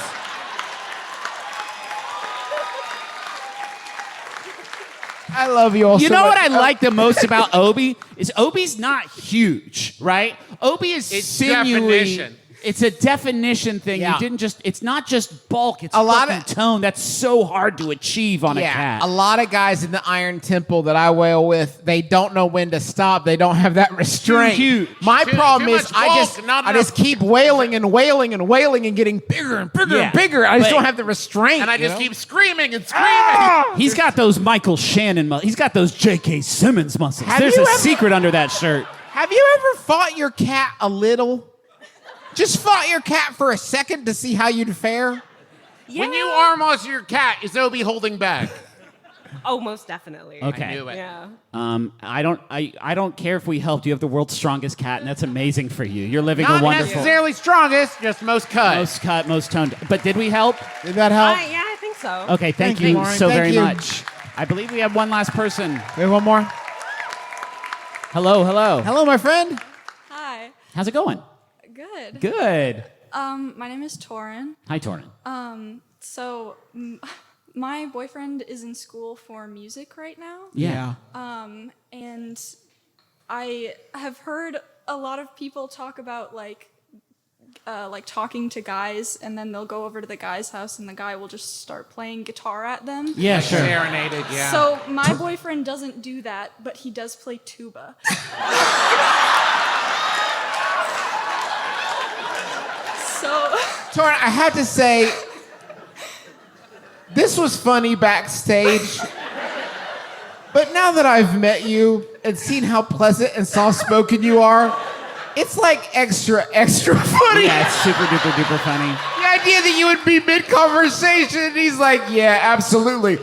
I love you all You so know much. what I like the most about Obi is Obi's not huge, right? Obi is It's sinewy. definition. It's a definition thing. Yeah. You didn't just. It's not just bulk. It's A lot fucking of- tone. That's so hard to achieve on a Yeah, cat. a lot of guys in the Iron Temple that I wail with, they don't know when to stop. They don't have that restraint. huge. My Too- problem too is much I bulk, just not I enough- just keep wailing and wailing and wailing and getting bigger and bigger Yeah, and bigger. I just but- don't have the restraint. And I you just know? keep screaming and screaming. He's got those Michael Shannon muscles. He's got those J.K. Simmons muscles. Have There's you a ever- secret under that shirt. Have you ever fought your cat a little? Just fought your cat for a second to see how you'd fare? When you arm wrestle your cat, is Obi holding back? Oh, most definitely. Okay. I knew it. Yeah. I don't care if we helped. You have the world's strongest cat, and that's amazing for you. You're living Not a wonderful, necessarily strongest, just most cut. most cut, most toned. But did we help? Did that help? Yeah, I think so. Okay, thank you Lauren. so Thank very you. much. I believe we have one last person. We have one more. Hello, hello. Hello, my friend. Hi. How's it going? Good. Good. My name is Torin. Hi, Torrin. So my boyfriend is in school for music right now. Yeah. And I have heard a lot of people talk about like talking to guys, and then they'll go over to the guy's house, and the guy will just start playing guitar at them. Yeah, sure. Serenaded, yeah. So my boyfriend doesn't do that, but he does play tuba. So Torin, I have to say, this was funny backstage. But now that I've met you and seen how pleasant and soft-spoken you are, it's like extra funny. Yeah, it's super duper duper funny. The idea that you would be mid-conversation and he's like, yeah, absolutely.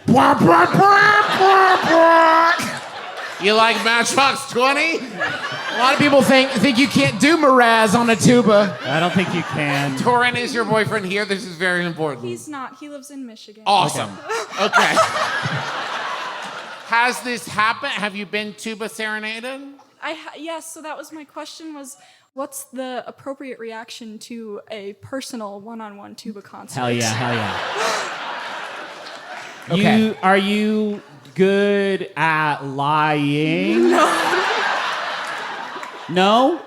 Blah, blah, blah, blah, blah. You like Matchbox 20? A lot of people think you can't do Mraz on a tuba. I don't think you can. Torin is your boyfriend here. This is very important. he's not. He lives in Michigan. Awesome. Okay. Has this happened? Have you been tuba serenaded? Yes, so that was my question was, what's the appropriate reaction to a personal one-on-one tuba concert? Hell yeah, hell yeah. Okay. Are you good at lying? No?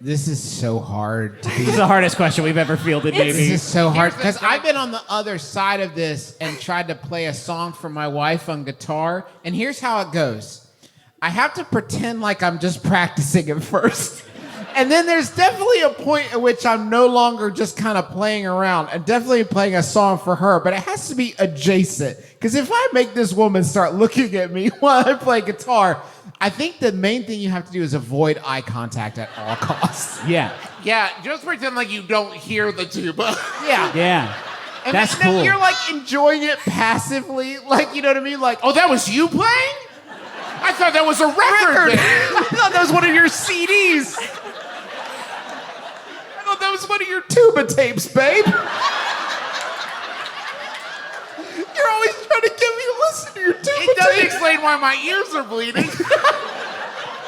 This is so hard to be. This is the hardest question we've ever fielded, This maybe. is so hard Here's the because thing. I've been on the other side of this and tried to play a song for my wife on guitar. And here's how it goes. I have to pretend like I'm just practicing at first. And then there's definitely a point at which I'm no longer just kind of playing around and definitely playing a song for her, but it has to be adjacent. Because if I make this woman start looking at me while I play guitar, I think the main thing you have to do is avoid eye contact at all costs. Yeah. Yeah, just pretend like you don't hear the tuba. Yeah. Yeah. And That's then cool. you're like enjoying it passively, like, you know what I mean? Like, Oh, that was you playing? I thought that was a record. I thought that was one of your CDs. I thought that was one of your tuba tapes, babe. You're always trying to get me to listen to your tuba It doesn't tapes. explain why my ears are bleeding.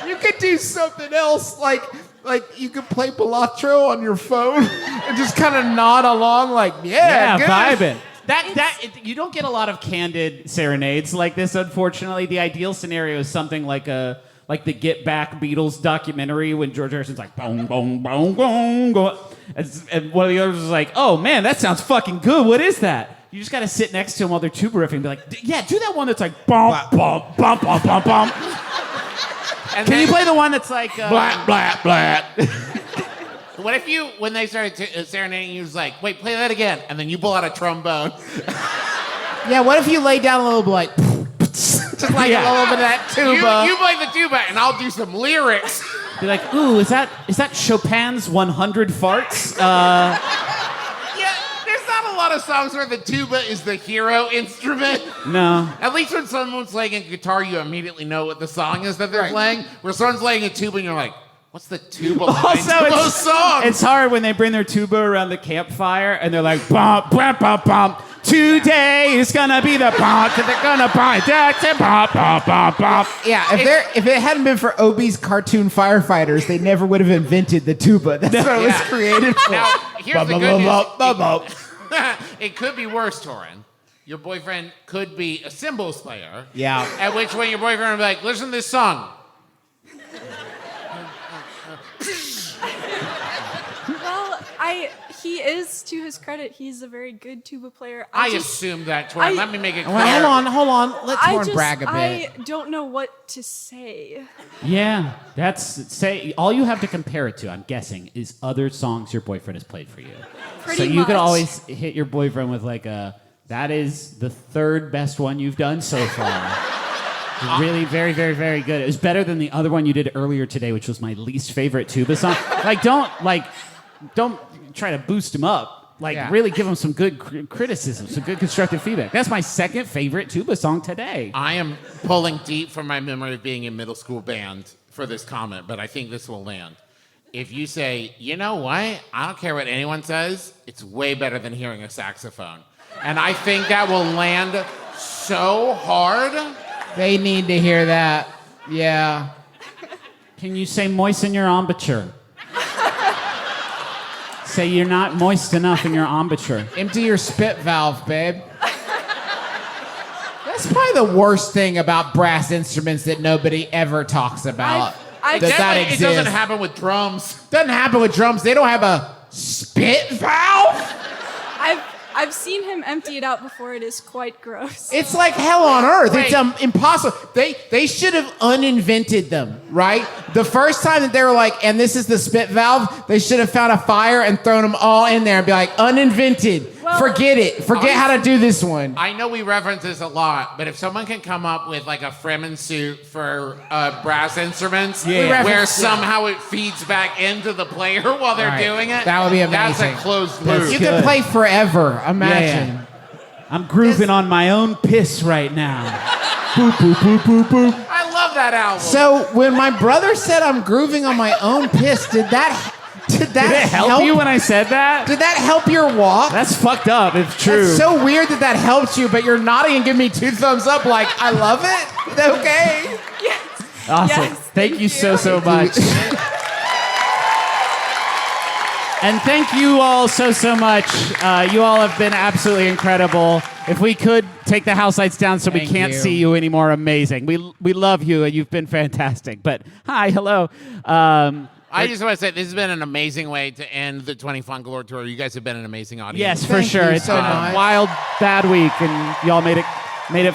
You could do something else, like you could play Balatro on your phone and just kind of nod along, like, yeah, good. vibing. You don't get a lot of candid serenades like this, unfortunately. The ideal scenario is something like the Get Back Beatles documentary when George Harrison's like, boom, boom, boom, boom, boom. And one of the others is like, oh man, that sounds fucking good. What is that? You just got to sit next to him while they're tuba riffing and be like, yeah, do that one that's like, bump, bump, bump, bump, bump, bump. And Can then, you play the one that's like, Blat, blat, blat. What if when they started serenading, you was like, wait, play that again, and then you pull out a trombone. Yeah, what if you lay down a little bit like, just like a little bit of that tuba? You play the tuba, and I'll do some lyrics. be like, ooh, is that Chopin's 100 farts? Yeah, there's not a lot of songs where the tuba is the hero instrument. No. At least when someone's playing a guitar, you immediately know what the song is that they're playing. Where someone's playing a tuba, and you're like, what's the tuba line to those songs? It's hard when they bring their tuba around the campfire and they're like, bump, bump, bump, bump. Today is gonna be the bump, they're gonna buy that, bump, bump, bump, bump. Yeah, if it hadn't been for Obie's cartoon firefighters, they never would have invented the tuba. That's what it was created for. Now, here's the good news. It could be worse, Torin. Your boyfriend could be a cymbals player. Yeah. At which point your boyfriend would be like, listen to this song. Well, he is, to his credit, he's a very good tuba player. I assume that, Torin. Let me make it clear. Well, hold on. Let Torrin brag a bit. I don't know what to say. Yeah, all you have to compare it to, I'm guessing, is other songs your boyfriend has played for you. Pretty So you could much. always hit your boyfriend with like that is the third best one you've done so far. Really very, very, very good. It was better than the other one you did earlier today, which was my least favorite tuba song. Don't try to boost him up. Really give him some good criticism, some good constructive feedback. That's my second favorite tuba song today. I am pulling deep from my memory of being in middle school band for this comment, but I think this will land. If you say, you know what? I don't care what anyone says, it's way better than hearing a saxophone. And I think that will land so hard. They need to hear that. Yeah. Can you say moisten your embouchure? Say you're not moist enough in your embouchure. Empty your spit valve, babe. That's probably the worst thing about brass instruments that nobody ever talks about. I've that It exists. doesn't happen with drums. Doesn't happen with drums. They don't have a spit valve. I've seen him empty it out before. It is quite gross. It's like hell on earth. Wait. It's impossible. They should have uninvented them, right? The first time that they were like, and this is the spit valve, they should have found a fire and thrown them all in there and be like, uninvented. Well, Forget it. Forget how to do this one. I know we reference this a lot, but if someone can come up with like a Fremen suit for brass instruments, Yeah. where somehow it feeds back into the player while they're Right. doing it, That would be That's amazing. a closed That's loop. You good. can play forever. Imagine. Yeah. I'm grooving on my own piss right now. Boop, boop, boop, boop, boop. I love that album. So when my brother said I'm grooving on my own piss, did that Did it help you when I said that? Did that help your walk? That's fucked up. It's true. That's so weird that helped you, but you're nodding and giving me 2 thumbs up like, I love it. Is that okay? Yes. Awesome. Yes, thank you so much. And thank you all so much. You all have been absolutely incredible. If we could take the house lights down so we Thank can't you. see you anymore, amazing. We love you and you've been fantastic. But hi, hello. I just want to say this has been an amazing way to end the 20 Fungalore tour. You guys have been an amazing audience. Yes, for Thank sure. you It's so been much. a wild, bad week, and y'all made it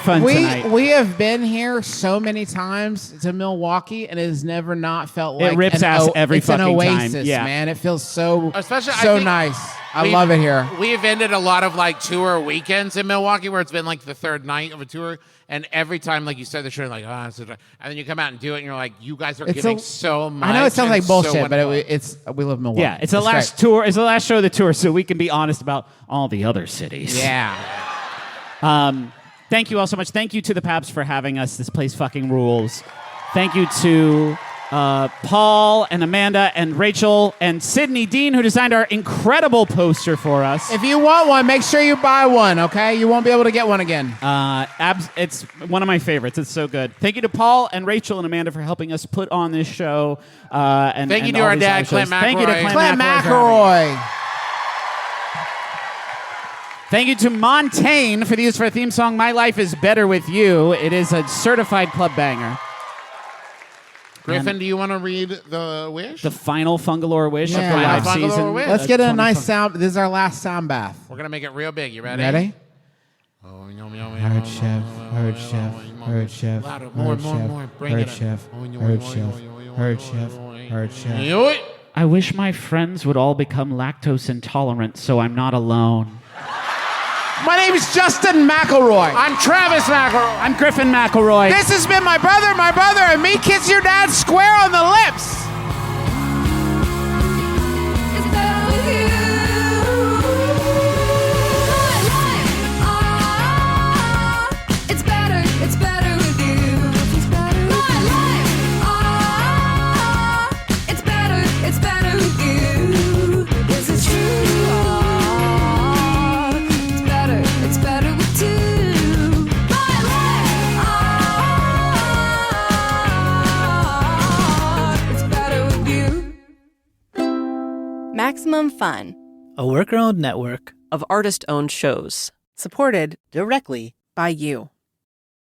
fun tonight. We have been here so many times to Milwaukee, and it has never not felt like It rips ass every it's fucking an time. oasis, Yeah. man. It feels so Especially, I so think nice. I we've- love it here. We've ended a lot of like tour weekends in Milwaukee where it's been like the third night of a tour. And every time, like you start the show, you're like, and then you come out and do it, and you're like, you guys are giving so much. I know it sounds and like so bullshit, but wonderful. it's we live in Milwaukee. Yeah, it's the last great. tour. It's the last show of the tour, so we can be honest about all the other cities. Yeah. Thank you all so much. Thank you to the Pabst for having us. This place fucking rules. Thank you to Paul and Amanda and Rachel and Sydney Dean, who designed our incredible poster for us. If you want one, make sure you buy one, okay? You won't be able to get one again. It's one of my favorites. It's so good. Thank you to Paul and Rachel and Amanda for helping us put on this show. Thank you to our dad, Clint McElroy. Thank you to Clint McElroy. Thank you to Montaigne for the use for our theme song, My Life is Better With You. It is a certified club banger. Griffin, do you want to read the wish? The final Fungalore wish of the Yeah. live Final Fungalore season. wish. Let's get a nice sound. This is our last sound bath. We're going to make it real big. You ready? Ready? Heard chef, heard chef, heard chef, Louder, more, bring heard it up. chef, heard chef, heard chef, heard chef. You know it? I wish my friends would all become lactose intolerant so I'm not alone. My name is Justin McElroy. I'm Travis McElroy. I'm Griffin McElroy. This has been my brother, and me kiss your dad square on the lips. It's better with you. My life, it's better with you. My life, it's better with you. This is true. It's better with two. My life, it's better with you. Maximum Fun, a worker-owned network of artist-owned shows, supported directly by you.